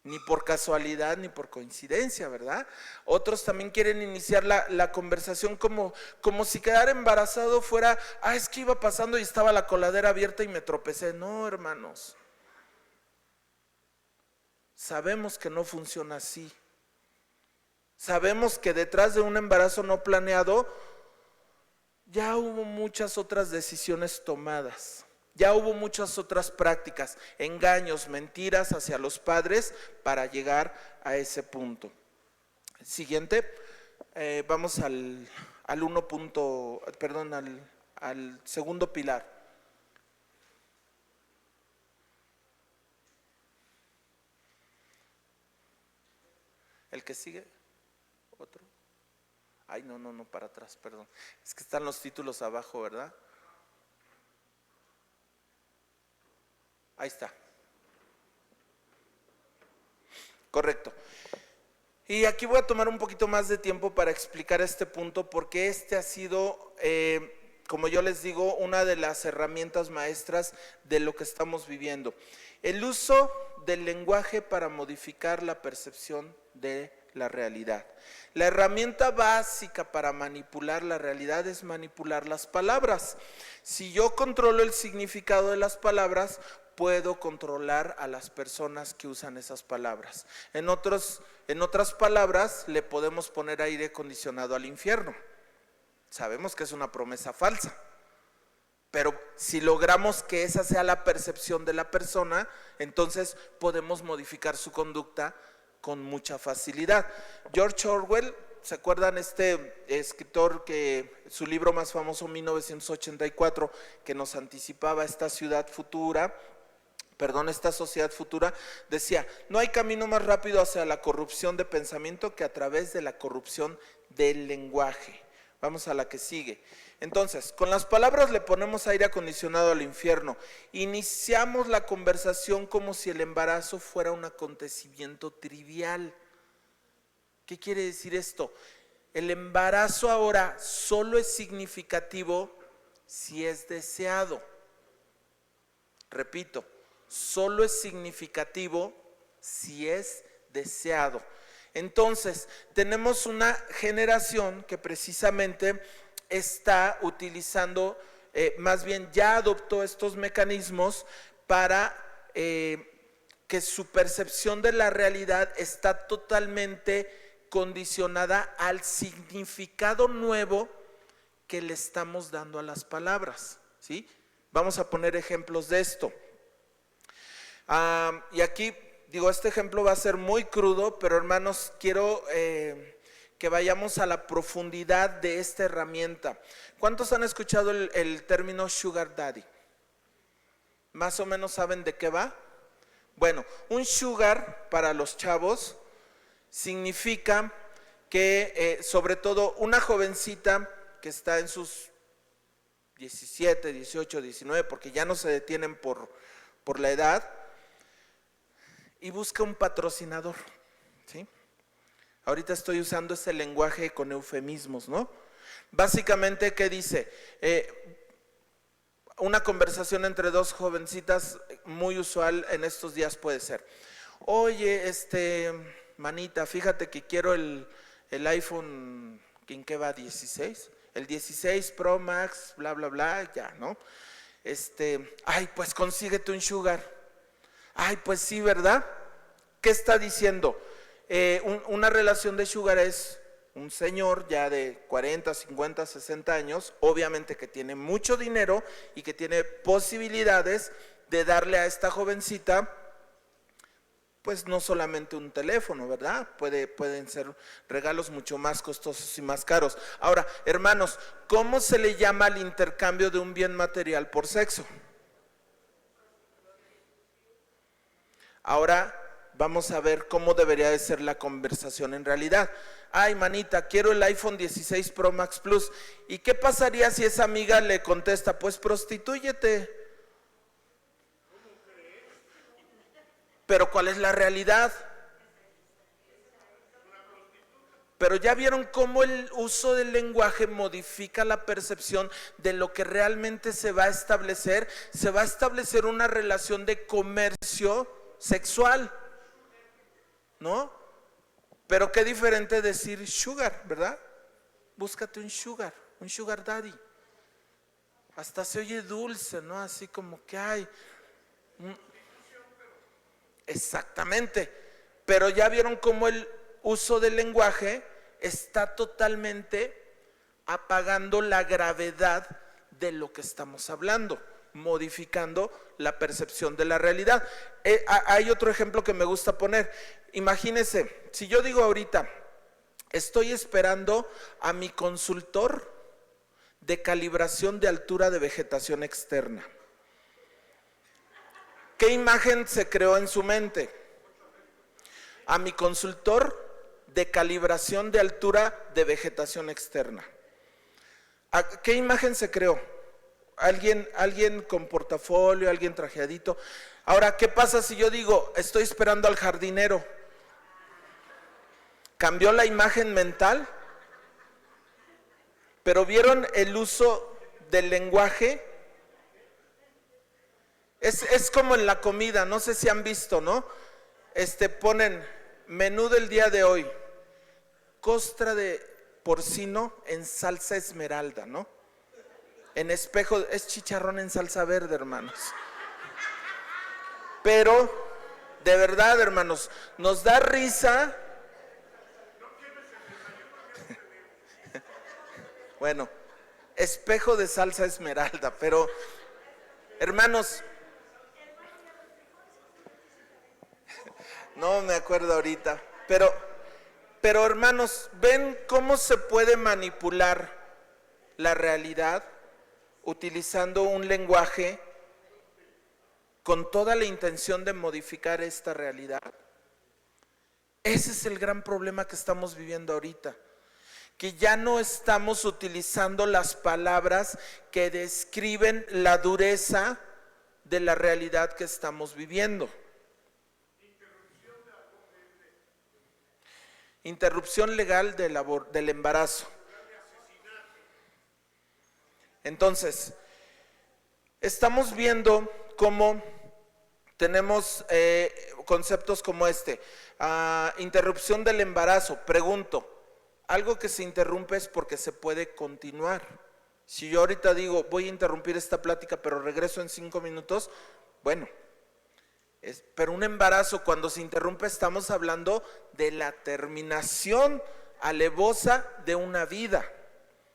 ni por casualidad ni por coincidencia, ¿verdad? Otros también quieren iniciar la conversación como si quedar embarazado fuera, es que iba pasando y estaba la coladera abierta y me tropecé. No, hermanos, sabemos que no funciona así. Sabemos que detrás de un embarazo no planeado ya hubo muchas otras decisiones tomadas. Ya hubo muchas otras prácticas, engaños, mentiras hacia los padres para llegar a ese punto. Siguiente, vamos al segundo pilar. ¿El que sigue? ¿Otro? Ay, no, para atrás, perdón. Es que están los títulos abajo, ¿verdad? Ahí está. Correcto. Y aquí voy a tomar un poquito más de tiempo para explicar este punto, porque este ha sido, como yo les digo, una de las herramientas maestras de lo que estamos viviendo. El uso del lenguaje para modificar la percepción de la realidad. La herramienta básica para manipular la realidad es manipular las palabras. Si yo controlo el significado de las palabras, puedo controlar a las personas que usan esas palabras. En otras palabras, le podemos poner aire acondicionado al infierno. Sabemos que es una promesa falsa, pero si logramos que esa sea la percepción de la persona, entonces podemos modificar su conducta con mucha facilidad. George Orwell, ¿se acuerdan este escritor que su libro más famoso, 1984, que nos anticipaba esta ciudad futura? esta sociedad futura, decía, no hay camino más rápido hacia la corrupción de pensamiento que a través de la corrupción del lenguaje. Vamos a la que sigue. Entonces, con las palabras le ponemos aire acondicionado al infierno. Iniciamos la conversación como si el embarazo fuera un acontecimiento trivial. ¿Qué quiere decir esto? El embarazo ahora solo es significativo si es deseado. Repito, solo es significativo si es deseado. Entonces, tenemos una generación que precisamente está utilizando, más bien ya adoptó estos mecanismos para que su percepción de la realidad está totalmente condicionada al significado nuevo que le estamos dando a las palabras, ¿sí? Vamos a poner ejemplos de esto. Y aquí, digo, este ejemplo va a ser muy crudo, pero hermanos, quiero que vayamos a la profundidad de esta herramienta. ¿Cuántos han escuchado el término sugar daddy? ¿Más o menos saben de qué va? Bueno, un sugar para los chavos significa que sobre todo una jovencita que está en sus 17, 18, 19, porque ya no se detienen por la edad, y busca un patrocinador, ¿sí? Ahorita estoy usando ese lenguaje con eufemismos, ¿no? Básicamente, ¿qué dice? Una conversación entre dos jovencitas muy usual en estos días puede ser: oye, manita, fíjate que quiero el iPhone, ¿en qué va? 16, el 16 Pro Max, bla, bla, bla, ya, ¿no? Ay, pues consíguete un sugar. Ay, pues sí, ¿verdad? ¿Qué está diciendo? Una relación de sugar es un señor ya de 40, 50, 60 años, obviamente que tiene mucho dinero y que tiene posibilidades de darle a esta jovencita, pues no solamente un teléfono, ¿verdad? Pueden ser regalos mucho más costosos y más caros. Ahora, hermanos, ¿cómo se le llama al intercambio de un bien material por sexo? Ahora vamos a ver cómo debería de ser la conversación en realidad. Ay, manita, quiero el iPhone 16 Pro Max Plus. ¿Y qué pasaría si esa amiga le contesta? Pues prostitúyete. Pero ¿cuál es la realidad? Pero ya vieron cómo el uso del lenguaje modifica la percepción de lo que realmente se va a establecer. Se va a establecer una relación de comercio sexual, ¿no? Pero qué diferente decir sugar, ¿verdad? Búscate un sugar daddy. Hasta se oye dulce, ¿no? Así como que hay. Exactamente. Pero ya vieron cómo el uso del lenguaje está totalmente apagando la gravedad de lo que estamos hablando, modificando la percepción de la realidad. Hay otro ejemplo que me gusta poner. Imagínense, si yo digo ahorita, estoy esperando a mi consultor de calibración de altura de vegetación externa. ¿Qué imagen se creó en su mente? A mi consultor de calibración de altura de vegetación externa. ¿Qué imagen se creó? Alguien con portafolio, alguien trajeadito. Ahora, ¿qué pasa si yo digo, estoy esperando al jardinero? ¿Cambió la imagen mental? Pero ¿vieron el uso del lenguaje? Es como en la comida, no sé si han visto, ¿no? Ponen menú del día de hoy: costra de porcino en salsa esmeralda, ¿no? En espejo, es chicharrón en salsa verde, hermanos. Pero, de verdad, hermanos, nos da risa. Bueno, espejo de salsa esmeralda, pero, hermanos, no me acuerdo ahorita, pero hermanos, ¿ven cómo se puede manipular la realidad utilizando un lenguaje con toda la intención de modificar esta realidad. Ese es el gran problema que estamos viviendo ahorita, que ya no estamos utilizando las palabras que describen la dureza de la realidad que estamos viviendo. Interrupción legal del embarazo. Entonces, estamos viendo cómo tenemos conceptos como interrupción del embarazo. Pregunto, algo que se interrumpe es porque se puede continuar. Si yo ahorita digo, voy a interrumpir esta plática, pero regreso en 5 minutos, bueno, pero un embarazo cuando se interrumpe estamos hablando de la terminación alevosa de una vida.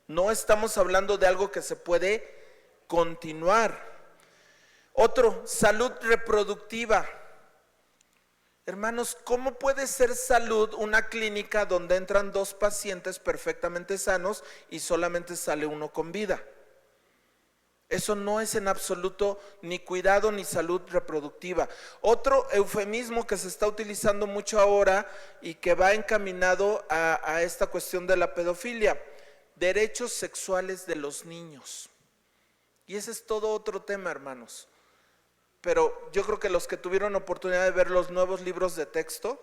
No estamos hablando de algo que se puede continuar. Otro, salud reproductiva. Hermanos, ¿cómo puede ser salud una clínica donde entran 2 pacientes perfectamente sanos y solamente sale uno con vida? Eso no es en absoluto ni cuidado ni salud reproductiva. Otro eufemismo que se está utilizando mucho ahora y que va encaminado a esta cuestión de la pedofilia: derechos sexuales de los niños. Y ese es todo otro tema, hermanos. Pero yo creo que los que tuvieron oportunidad de ver los nuevos libros de texto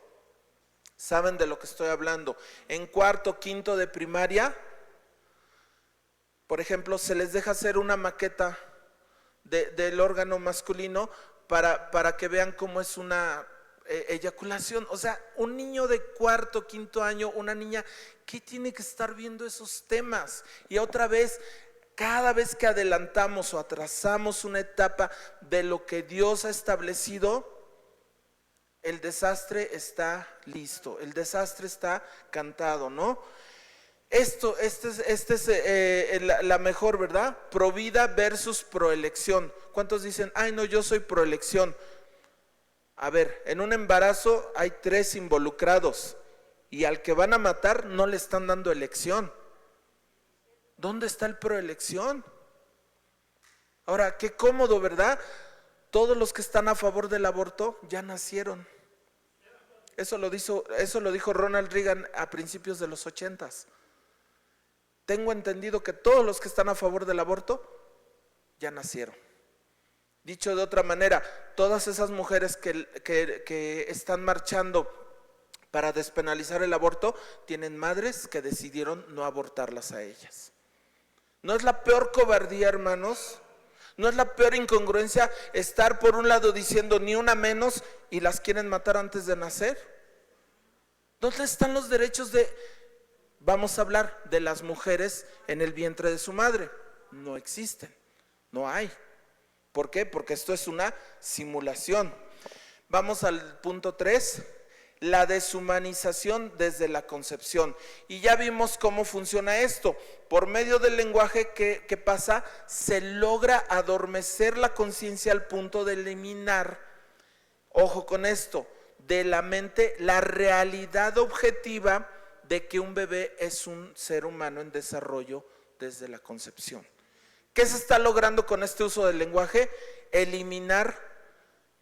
saben de lo que estoy hablando. En 4º, 5º de primaria, por ejemplo, se les deja hacer una maqueta del órgano masculino para que vean cómo es una eyaculación. O sea, un niño de 4º, 5º año, una niña, ¿qué tiene que estar viendo esos temas? Y otra vez, cada vez que adelantamos o atrasamos una etapa de lo que Dios ha establecido, el desastre está listo, el desastre está cantado, ¿no? Esta es la mejor, ¿verdad? Provida versus proelección. ¿Cuántos dicen, ay no, yo soy proelección? A ver, en un embarazo hay 3 involucrados y al que van a matar no le están dando elección. ¿Dónde está el proelección? Ahora, qué cómodo, ¿verdad? Todos los que están a favor del aborto ya nacieron. Eso lo dijo Ronald Reagan a principios de los 80s. Tengo entendido que todos los que están a favor del aborto ya nacieron. Dicho de otra manera, todas esas mujeres que están marchando para despenalizar el aborto tienen madres que decidieron no abortarlas a ellas. ¿No es la peor cobardía, hermanos? ¿No es la peor incongruencia estar por un lado diciendo ni una menos y las quieren matar antes de nacer? ¿Dónde están los derechos vamos a hablar de las mujeres en el vientre de su madre? No existen, no hay. ¿Por qué? Porque esto es una simulación. Vamos al punto 3, la deshumanización desde la concepción. Y ya vimos cómo funciona esto. Por medio del lenguaje que pasa, se logra adormecer la conciencia al punto de eliminar, ojo con esto, de la mente la realidad objetiva de que un bebé es un ser humano en desarrollo desde la concepción. ¿Qué se está logrando con este uso del lenguaje? Eliminar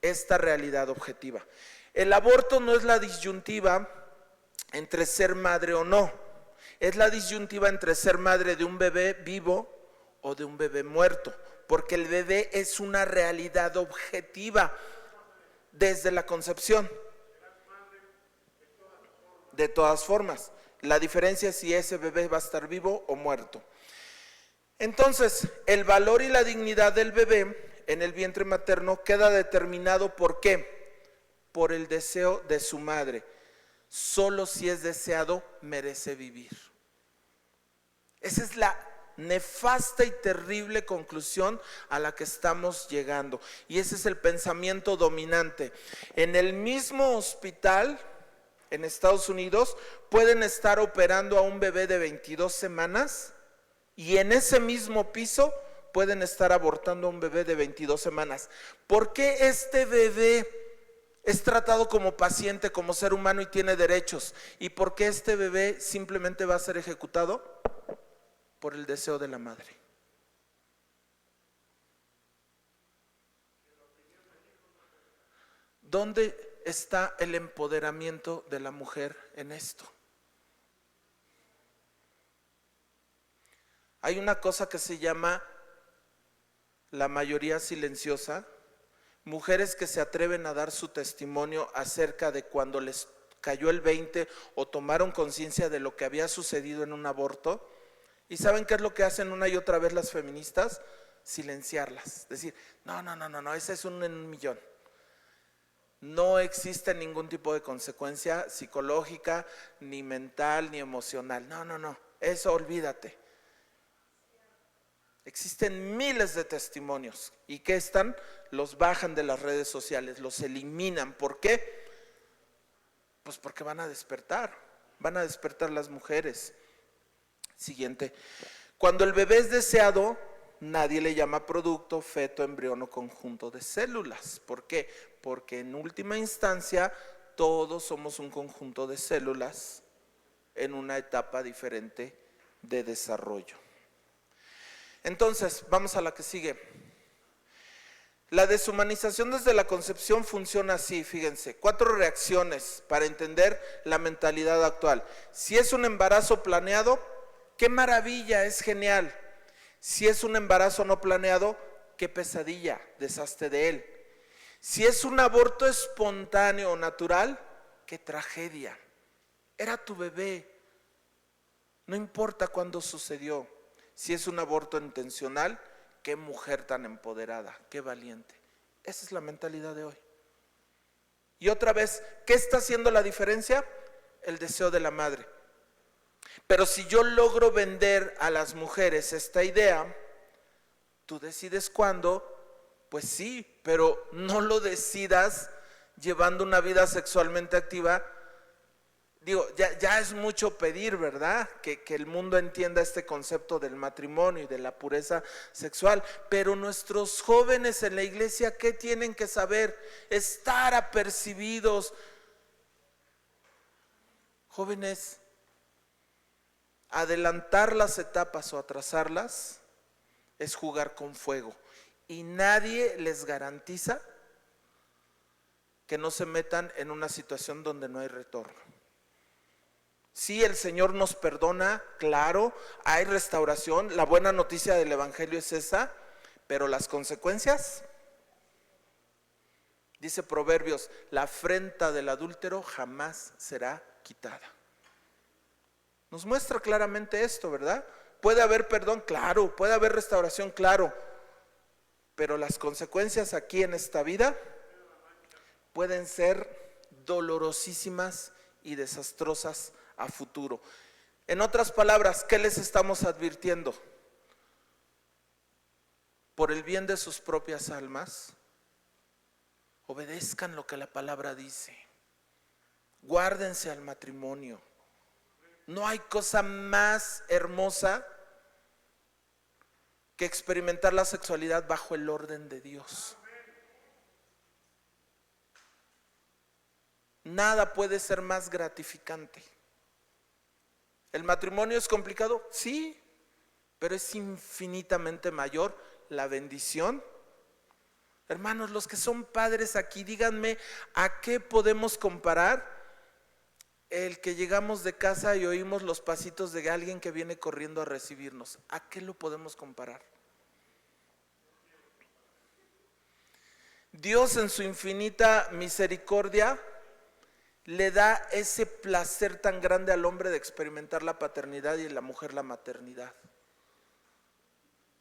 esta realidad objetiva. El aborto no es la disyuntiva entre ser madre o no, es la disyuntiva entre ser madre de un bebé vivo o de un bebé muerto, porque el bebé es una realidad objetiva desde la concepción. De todas formas, la diferencia es si ese bebé va a estar vivo o muerto. Entonces, el valor y la dignidad del bebé en el vientre materno queda determinado ¿por qué? Por el deseo de su madre. Solo si es deseado merece vivir. Esa es la nefasta y terrible conclusión a la que estamos llegando. Y ese es el pensamiento dominante. En el mismo hospital en Estados Unidos pueden estar operando a un bebé de 22 semanas y en ese mismo piso pueden estar abortando a un bebé de 22 semanas. ¿Por qué este bebé es tratado como paciente, como ser humano y tiene derechos? ¿Y por qué este bebé simplemente va a ser ejecutado? Por el deseo de la madre. ¿Dónde está el empoderamiento de la mujer en esto? Hay una cosa que se llama la mayoría silenciosa, mujeres que se atreven a dar su testimonio acerca de cuando les cayó el 20 o tomaron conciencia de lo que había sucedido en un aborto. ¿Y saben qué es lo que hacen una y otra vez las feministas? Silenciarlas, decir, no, ese es un en un millón. No existe ningún tipo de consecuencia psicológica, ni mental, ni emocional. No, eso olvídate. Existen miles de testimonios y ¿qué están? Los bajan de las redes sociales, los eliminan. ¿Por qué? Pues porque van a despertar las mujeres. Siguiente. Cuando el bebé es deseado, nadie le llama producto, feto, embrión o conjunto de células. ¿Por qué? Porque en última instancia todos somos un conjunto de células en una etapa diferente de desarrollo. Entonces, vamos a la que sigue. La deshumanización desde la concepción funciona así, fíjense, 4 reacciones para entender la mentalidad actual. Si es un embarazo planeado, ¡qué maravilla! Es genial. Si es un embarazo no planeado, ¡qué pesadilla! Deshazte de él. Si es un aborto espontáneo o natural, ¡qué tragedia! Era tu bebé, no importa cuándo sucedió. Si es un aborto intencional, qué mujer tan empoderada, qué valiente. Esa es la mentalidad de hoy. Y otra vez, ¿qué está haciendo la diferencia? El deseo de la madre. Pero si yo logro vender a las mujeres esta idea, tú decides cuándo, pues sí, pero no lo decidas llevando una vida sexualmente activa. Digo, ya es mucho pedir, ¿verdad? Que el mundo entienda este concepto del matrimonio y de la pureza sexual. Pero nuestros jóvenes en la iglesia, ¿qué tienen que saber? Estar apercibidos. Jóvenes, adelantar las etapas o atrasarlas es jugar con fuego. Y nadie les garantiza que no se metan en una situación donde no hay retorno. Sí, el Señor nos perdona, claro, hay restauración, la buena noticia del Evangelio es esa, pero las consecuencias, dice Proverbios, la afrenta del adúltero jamás será quitada. Nos muestra claramente esto, ¿verdad? Puede haber perdón, claro, puede haber restauración, claro, pero las consecuencias aquí en esta vida pueden ser dolorosísimas y desastrosas a futuro. En otras palabras, ¿qué les estamos advirtiendo? Por el bien de sus propias almas, obedezcan lo que la palabra dice. Guárdense al matrimonio. No hay cosa más hermosa que experimentar la sexualidad bajo el orden de Dios. Nada puede ser más gratificante. ¿El matrimonio es complicado? Sí, pero es infinitamente mayor la bendición. Hermanos, los que son padres aquí, díganme, ¿a qué podemos comparar el que llegamos de casa y oímos los pasitos de alguien que viene corriendo a recibirnos? ¿A qué lo podemos comparar? Dios en su infinita misericordia le da ese placer tan grande al hombre de experimentar la paternidad y a la mujer la maternidad.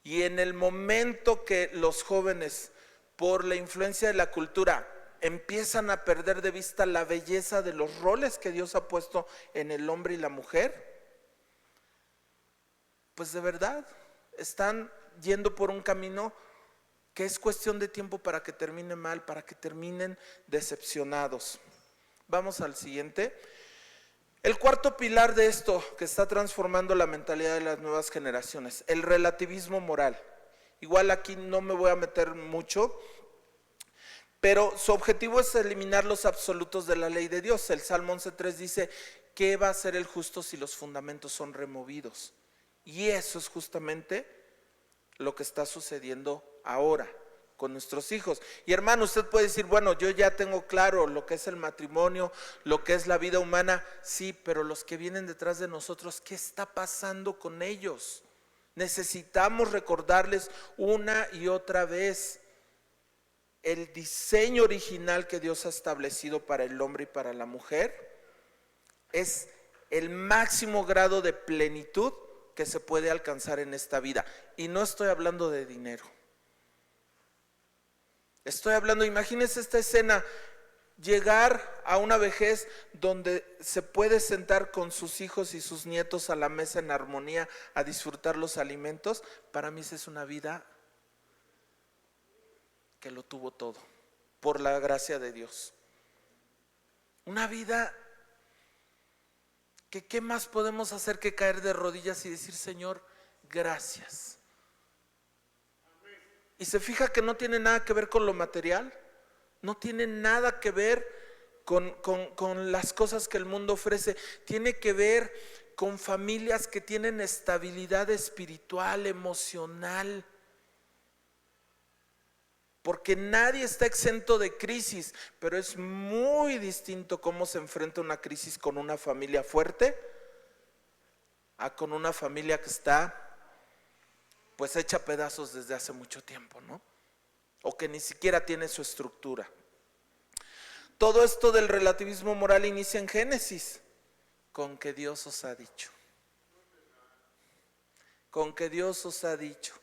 Y en el momento que los jóvenes, por la influencia de la cultura, empiezan a perder de vista la belleza de los roles que Dios ha puesto en el hombre y la mujer, pues de verdad están yendo por un camino que es cuestión de tiempo para que termine mal, para que terminen decepcionados. Vamos al siguiente. El cuarto pilar de esto que está transformando la mentalidad de las nuevas generaciones, el relativismo moral. Igual aquí no me voy a meter mucho, pero su objetivo es eliminar los absolutos de la ley de Dios. El Salmo 11:3 dice, ¿qué va a hacer el justo si los fundamentos son removidos? Y eso es justamente lo que está sucediendo ahora. con nuestros hijos. Y hermano, usted puede decir, bueno, yo ya tengo claro lo que es el matrimonio, lo que es la vida humana. Sí, pero los que vienen detrás de nosotros, ¿qué está pasando con ellos? Necesitamos recordarles una y otra vez el diseño original que Dios ha establecido para el hombre y para la mujer. Es el máximo grado de plenitud que se puede alcanzar en esta vida. Y no estoy hablando de dinero. Estoy hablando, imagínense esta escena, llegar a una vejez donde se puede sentar con sus hijos y sus nietos a la mesa en armonía a disfrutar los alimentos. Para mí esa es una vida que lo tuvo todo, por la gracia de Dios. Una vida que ¿qué más podemos hacer que caer de rodillas y decir, Señor, gracias? Y se fija que no tiene nada que ver con lo material, no tiene nada que ver con las cosas que el mundo ofrece, tiene que ver con familias que tienen estabilidad espiritual, emocional. Porque nadie está exento de crisis, pero es muy distinto cómo se enfrenta una crisis con una familia fuerte a con una familia que está pues hecha pedazos desde hace mucho tiempo, ¿no? O que ni siquiera tiene su estructura. Todo esto del relativismo moral inicia en Génesis, con que Dios os ha dicho. Con que Dios os ha dicho.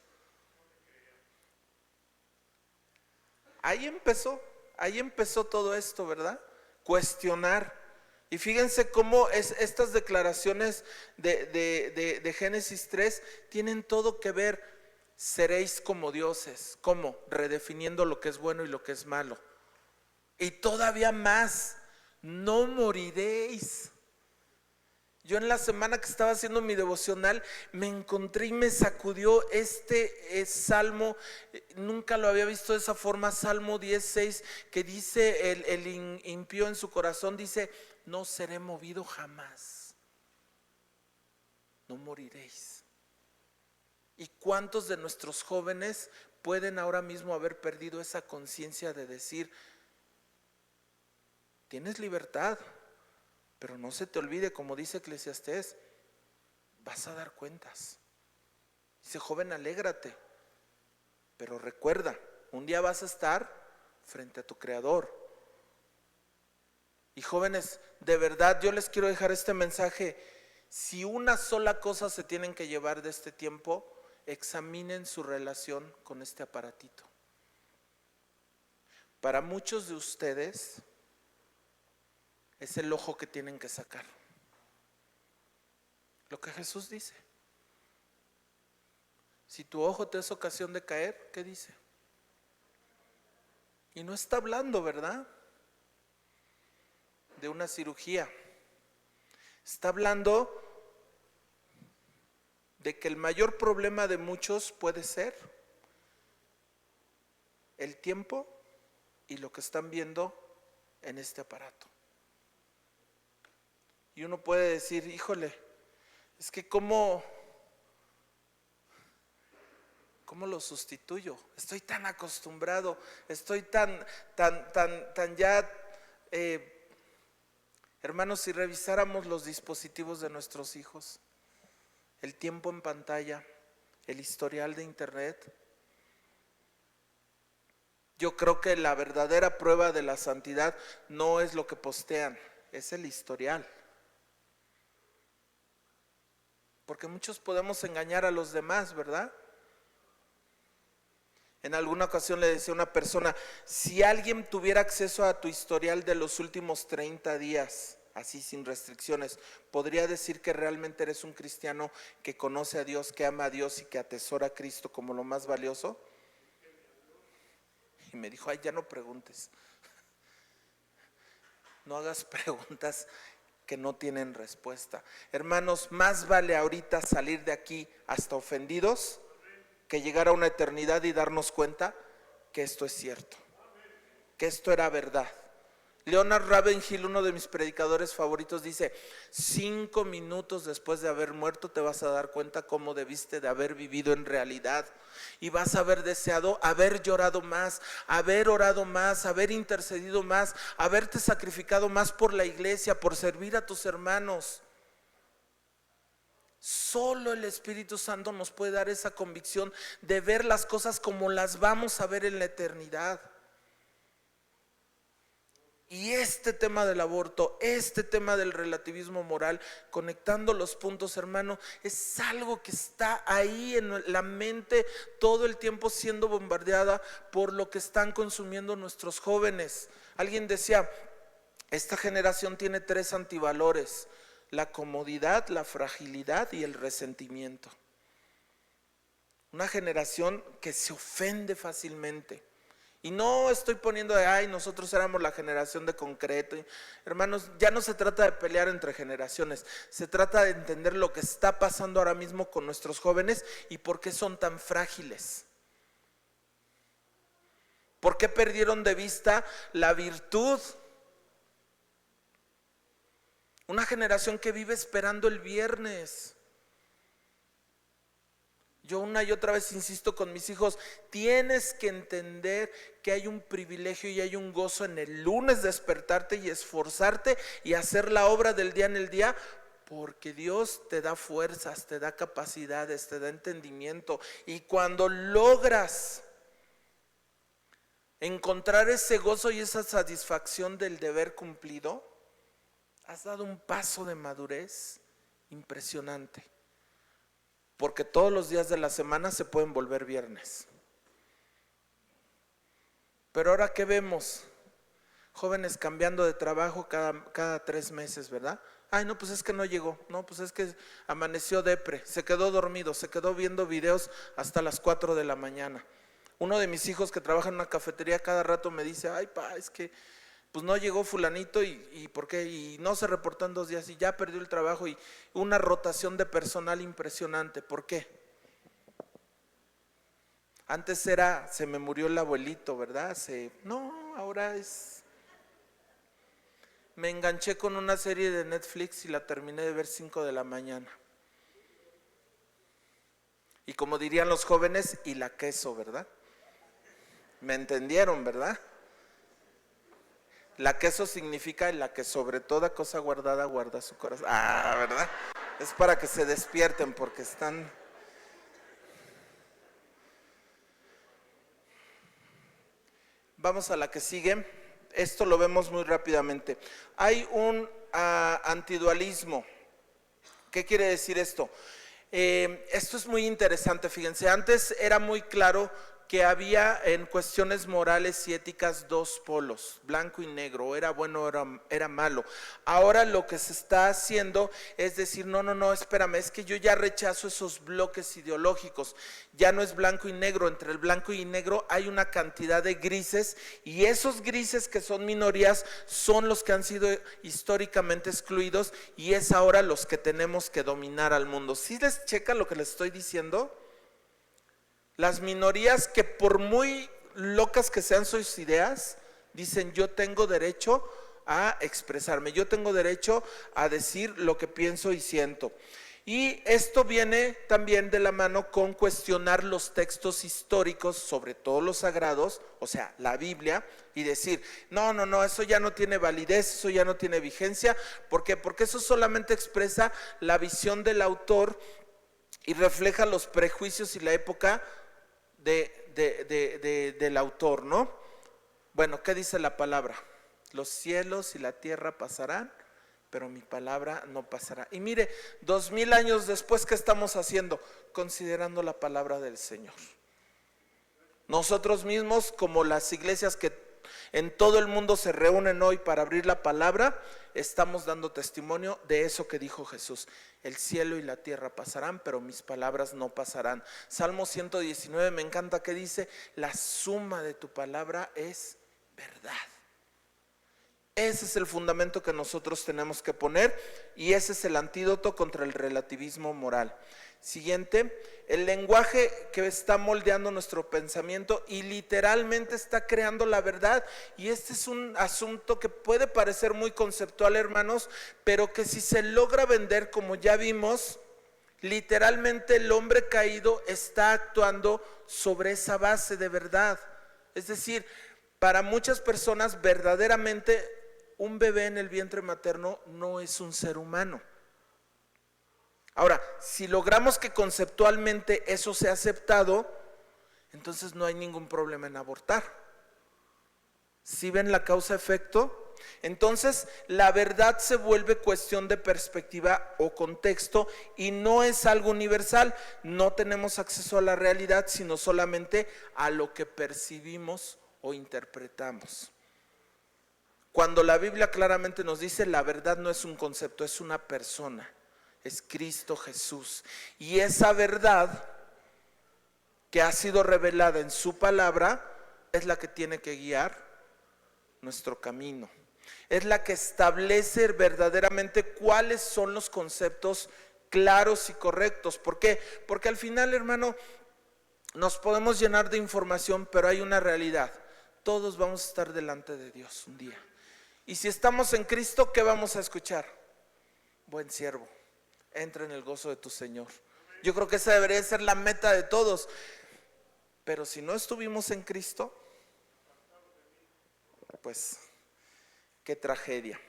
Ahí empezó todo esto, ¿verdad? Cuestionar. Y fíjense cómo estas declaraciones de Génesis 3 tienen todo que ver. Seréis como dioses. ¿Cómo? Redefiniendo lo que es bueno y lo que es malo. Y todavía más, no moriréis. Yo en la semana que estaba haciendo mi devocional me encontré y me sacudió este salmo, nunca lo había visto de esa forma, Salmo 10:6, que dice el impío en su corazón, dice, no seré movido jamás, no moriréis. ¿Y cuántos de nuestros jóvenes pueden ahora mismo haber perdido esa conciencia de decir, tienes libertad? Pero no se te olvide, como dice Eclesiastés, vas a dar cuentas. Dice, joven, alégrate, pero recuerda, un día vas a estar frente a tu Creador. Y jóvenes, de verdad yo les quiero dejar este mensaje. Si una sola cosa se tienen que llevar de este tiempo, examinen su relación con este aparatito. Para muchos de ustedes es el ojo que tienen que sacar. Lo que Jesús dice. Si tu ojo te es ocasión de caer, ¿qué dice? Y no está hablando, ¿verdad?, de una cirugía. Está hablando de que el mayor problema de muchos puede ser el tiempo y lo que están viendo en este aparato. Y uno puede decir, híjole, es que ¿cómo lo sustituyo? Estoy tan acostumbrado, estoy tan ya, hermanos, si revisáramos los dispositivos de nuestros hijos, el tiempo en pantalla, el historial de internet, yo creo que la verdadera prueba de la santidad no es lo que postean, es el historial. Porque muchos podemos engañar a los demás, ¿verdad? En alguna ocasión le decía a una persona, si alguien tuviera acceso a tu historial de los últimos 30 días, así sin restricciones, ¿podría decir que realmente eres un cristiano que conoce a Dios, que ama a Dios y que atesora a Cristo como lo más valioso? Y me dijo, ay, ya no preguntes. No hagas preguntas que no tienen respuesta. Hermanos, más vale ahorita salir de aquí hasta ofendidos que llegar a una eternidad y darnos cuenta que esto es cierto, que esto era verdad. Leonard Ravenhill, uno de mis predicadores favoritos, dice: 5 minutos después de haber muerto te vas a dar cuenta cómo debiste de haber vivido en realidad, y vas a haber deseado haber llorado más, haber orado más, haber intercedido más, haberte sacrificado más por la iglesia, por servir a tus hermanos. Solo el Espíritu Santo nos puede dar esa convicción de ver las cosas como las vamos a ver en la eternidad. Y este tema del aborto, este tema del relativismo moral, conectando los puntos, hermano, es algo que está ahí en la mente todo el tiempo, siendo bombardeada por lo que están consumiendo nuestros jóvenes. Alguien decía: esta generación tiene 3 antivalores: la comodidad, la fragilidad y el resentimiento. Una generación que se ofende fácilmente. Y no estoy poniendo de: ay, nosotros éramos la generación de concreto. Hermanos, ya no se trata de pelear entre generaciones, se trata de entender lo que está pasando ahora mismo con nuestros jóvenes y por qué son tan frágiles. ¿Por qué perdieron de vista la virtud? Una generación que vive esperando el viernes. Yo una y otra vez insisto con mis hijos: tienes que entender que hay un privilegio y hay un gozo en el lunes despertarte y esforzarte y hacer la obra del día en el día, porque Dios te da fuerzas, te da capacidades, te da entendimiento. Y cuando logras encontrar ese gozo y esa satisfacción del deber cumplido, has dado un paso de madurez impresionante. Porque todos los días de la semana se pueden volver viernes. Pero ahora, ¿qué vemos? Jóvenes cambiando de trabajo cada 3 meses, ¿verdad? Ay, no, pues es que no llegó. No, pues es que amaneció depre, se quedó dormido, se quedó viendo videos hasta las 4 de la mañana. Uno de mis hijos que trabaja en una cafetería cada rato me dice: ay, pa, es que pues no llegó fulanito y ¿por qué? Y no se reportó en 2 días y ya perdió el trabajo, y una rotación de personal impresionante. ¿Por qué? Antes era: se me murió el abuelito, ¿verdad? No, ahora es: me enganché con una serie de Netflix y la terminé de ver 5 de la mañana. Y como dirían los jóvenes, y la queso, ¿verdad? ¿Me entendieron, verdad? La queso significa la que sobre toda cosa guardada guarda su corazón. Ah, ¿verdad? Es para que se despierten porque están... Vamos a la que sigue. Esto lo vemos muy rápidamente. Hay un antidualismo. ¿Qué quiere decir esto? Esto es muy interesante, fíjense. Antes era muy claro que había en cuestiones morales y éticas 2 polos, blanco y negro, era bueno, era malo. Ahora lo que se está haciendo es decir: no, espérame, es que yo ya rechazo esos bloques ideológicos, ya no es blanco y negro, entre el blanco y negro hay una cantidad de grises, y esos grises, que son minorías, son los que han sido históricamente excluidos, y es ahora los que tenemos que dominar al mundo. ¿Sí les checa lo que les estoy diciendo? Las minorías, que por muy locas que sean sus ideas, dicen: yo tengo derecho a expresarme, yo tengo derecho a decir lo que pienso y siento. Y esto viene también de la mano con cuestionar los textos históricos, sobre todo los sagrados, o sea, la Biblia, y decir: no, eso ya no tiene validez, eso ya no tiene vigencia. ¿Por qué? Porque eso solamente expresa la visión del autor y refleja los prejuicios y la época del autor, ¿no? Bueno, ¿qué dice la palabra? Los cielos y la tierra pasarán, pero mi palabra no pasará. Y mire, 2000 años después, ¿qué estamos haciendo? Considerando la palabra del Señor. Nosotros mismos, como las iglesias que en todo el mundo se reúnen hoy para abrir la palabra, estamos dando testimonio de eso que dijo Jesús: el cielo y la tierra pasarán, pero mis palabras no pasarán. Salmo 119, me encanta, que dice: la suma de tu palabra es verdad. Ese es el fundamento que nosotros tenemos que poner y ese es el antídoto contra el relativismo moral. Siguiente, el lenguaje que está moldeando nuestro pensamiento y literalmente está creando la verdad. Y este es un asunto que puede parecer muy conceptual, hermanos, pero que si se logra vender, como ya vimos, literalmente el hombre caído está actuando sobre esa base de verdad. Es decir, para muchas personas verdaderamente un bebé en el vientre materno no es un ser humano. Ahora, si logramos que conceptualmente eso sea aceptado, entonces no hay ningún problema en abortar. ¿Sí ven la causa-efecto? Entonces, la verdad se vuelve cuestión de perspectiva o contexto y no es algo universal. No tenemos acceso a la realidad, sino solamente a lo que percibimos o interpretamos. Cuando la Biblia claramente nos dice la verdad no es un concepto, es una persona, es Cristo Jesús. Y esa verdad que ha sido revelada en su palabra es la que tiene que guiar nuestro camino. Es la que establece verdaderamente cuáles son los conceptos claros y correctos. ¿Por qué? Porque al final, hermano, nos podemos llenar de información, pero hay una realidad. Todos vamos a estar delante de Dios un día. Y si estamos en Cristo, ¿qué vamos a escuchar? Buen siervo, entra en el gozo de tu Señor. Yo creo que esa debería ser la meta de todos. Pero si no estuvimos en Cristo, pues qué tragedia.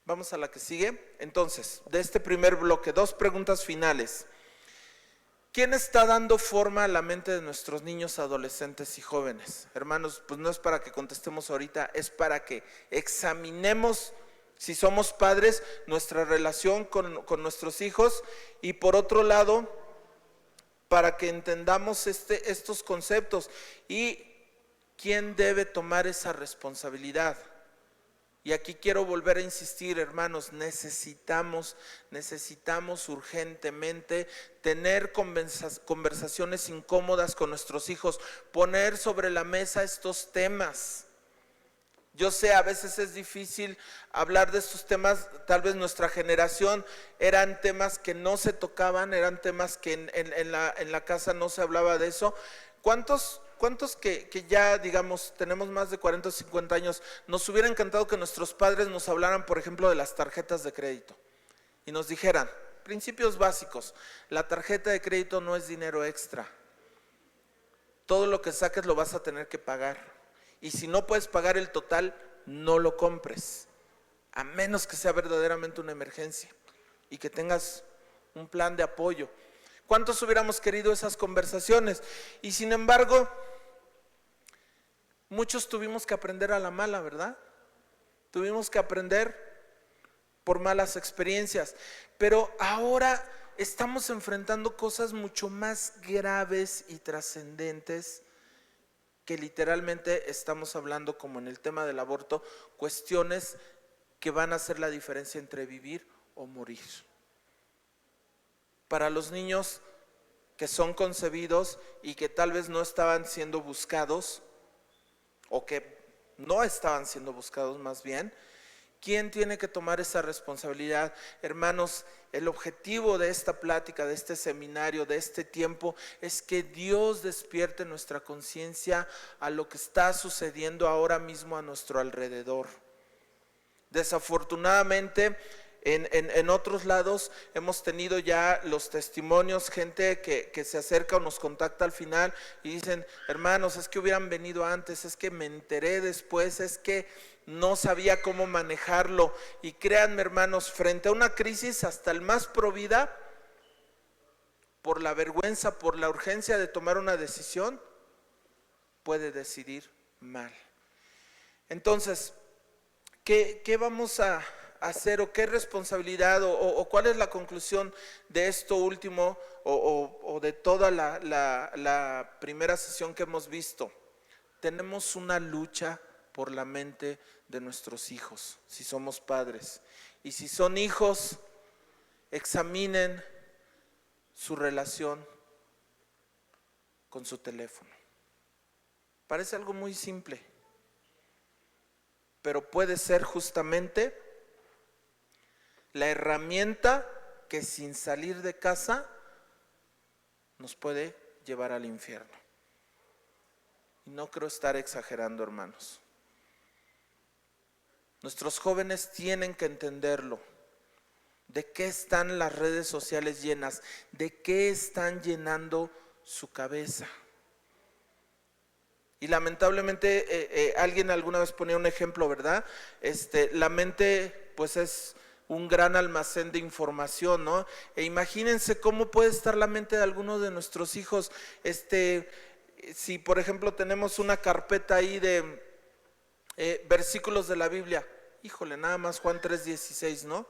Vamos a la que sigue. Entonces, de este primer bloque, 2 preguntas finales. ¿Quién está dando forma a la mente de nuestros niños, adolescentes y jóvenes? Hermanos, pues no es para que contestemos ahorita, es para que examinemos, si somos padres, nuestra relación con nuestros hijos y por otro lado, para que entendamos estos conceptos y quién debe tomar esa responsabilidad. Y aquí quiero volver a insistir, hermanos, necesitamos urgentemente tener conversaciones incómodas con nuestros hijos, poner sobre la mesa estos temas. Yo sé, a veces es difícil hablar de estos temas, tal vez nuestra generación eran temas que no se tocaban, eran temas que en la casa no se hablaba de eso. ¿Cuántos que ya, digamos, tenemos más de 40 o 50 años, nos hubiera encantado que nuestros padres nos hablaran, por ejemplo, de las tarjetas de crédito y nos dijeran, principios básicos, la tarjeta de crédito no es dinero extra, todo lo que saques lo vas a tener que pagar y si no puedes pagar el total, no lo compres, a menos que sea verdaderamente una emergencia y que tengas un plan de apoyo. ¿Cuántos hubiéramos querido esas conversaciones? Y sin embargo, muchos tuvimos que aprender a la mala, ¿verdad? Tuvimos que aprender por malas experiencias. Pero ahora estamos enfrentando cosas mucho más graves y trascendentes que literalmente estamos hablando, como en el tema del aborto, cuestiones que van a hacer la diferencia entre vivir o morir. Para los niños que son concebidos y que tal vez no estaban siendo buscados, o que no estaban siendo buscados más bien, ¿quién tiene que tomar esa responsabilidad? Hermanos, el objetivo de esta plática, de este seminario, de este tiempo, es que Dios despierte nuestra conciencia a lo que está sucediendo ahora mismo a nuestro alrededor. Desafortunadamente, en otros lados hemos tenido ya los testimonios, gente que se acerca o nos contacta al final y dicen, hermanos, es que hubieran venido antes, es que me enteré después, es que no sabía cómo manejarlo. Y créanme, hermanos, frente a una crisis, hasta el más provida, por la vergüenza, por la urgencia de tomar una decisión, puede decidir mal. Entonces, ¿qué vamos a hacer o qué responsabilidad o cuál es la conclusión de esto último o de toda la primera sesión que hemos visto? Tenemos una lucha por la mente de nuestros hijos, si somos padres. Y si son hijos, examinen su relación con su teléfono. Parece algo muy simple. pero puede ser justamente la herramienta que sin salir de casa nos puede llevar al infierno. Y no creo estar exagerando, hermanos. Nuestros jóvenes tienen que entenderlo. ¿De qué están las redes sociales llenas? ¿De qué están llenando su cabeza? Y lamentablemente alguien alguna vez ponía un ejemplo, ¿verdad? La mente pues es un gran almacén de información, ¿no? E imagínense cómo puede estar la mente de algunos de nuestros hijos, si por ejemplo tenemos una carpeta ahí de versículos de la Biblia, híjole, nada más Juan 3:16, ¿no?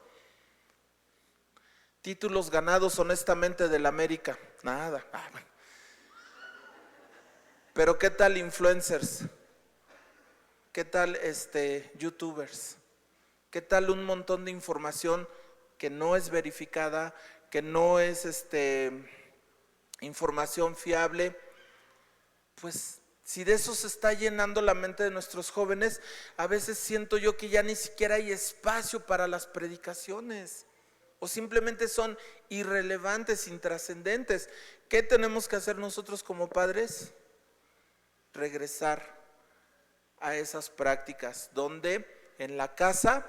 Títulos ganados honestamente del América, nada. Bueno. Pero ¿qué tal influencers? ¿Qué tal youtubers? ¿Qué tal un montón de información que no es verificada, que no es información fiable? Pues si de eso se está llenando la mente de nuestros jóvenes, a veces siento yo que ya ni siquiera hay espacio para las predicaciones, o simplemente son irrelevantes, intrascendentes. ¿Qué tenemos que hacer nosotros como padres? Regresar a esas prácticas donde en la casa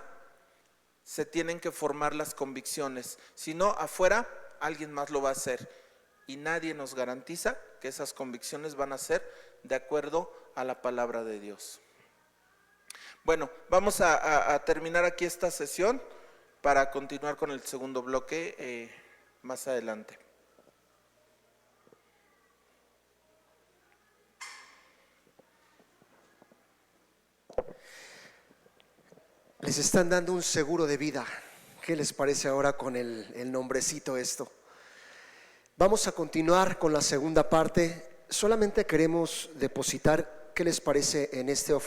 se tienen que formar las convicciones, si no afuera alguien más lo va a hacer y nadie nos garantiza que esas convicciones van a ser de acuerdo a la palabra de Dios. Bueno, vamos a terminar aquí esta sesión para continuar con el segundo bloque más adelante. Les están dando un seguro de vida. ¿Qué les parece ahora con el nombrecito esto? Vamos a continuar con la segunda parte. Solamente queremos depositar, ¿qué les parece en este ofrenda?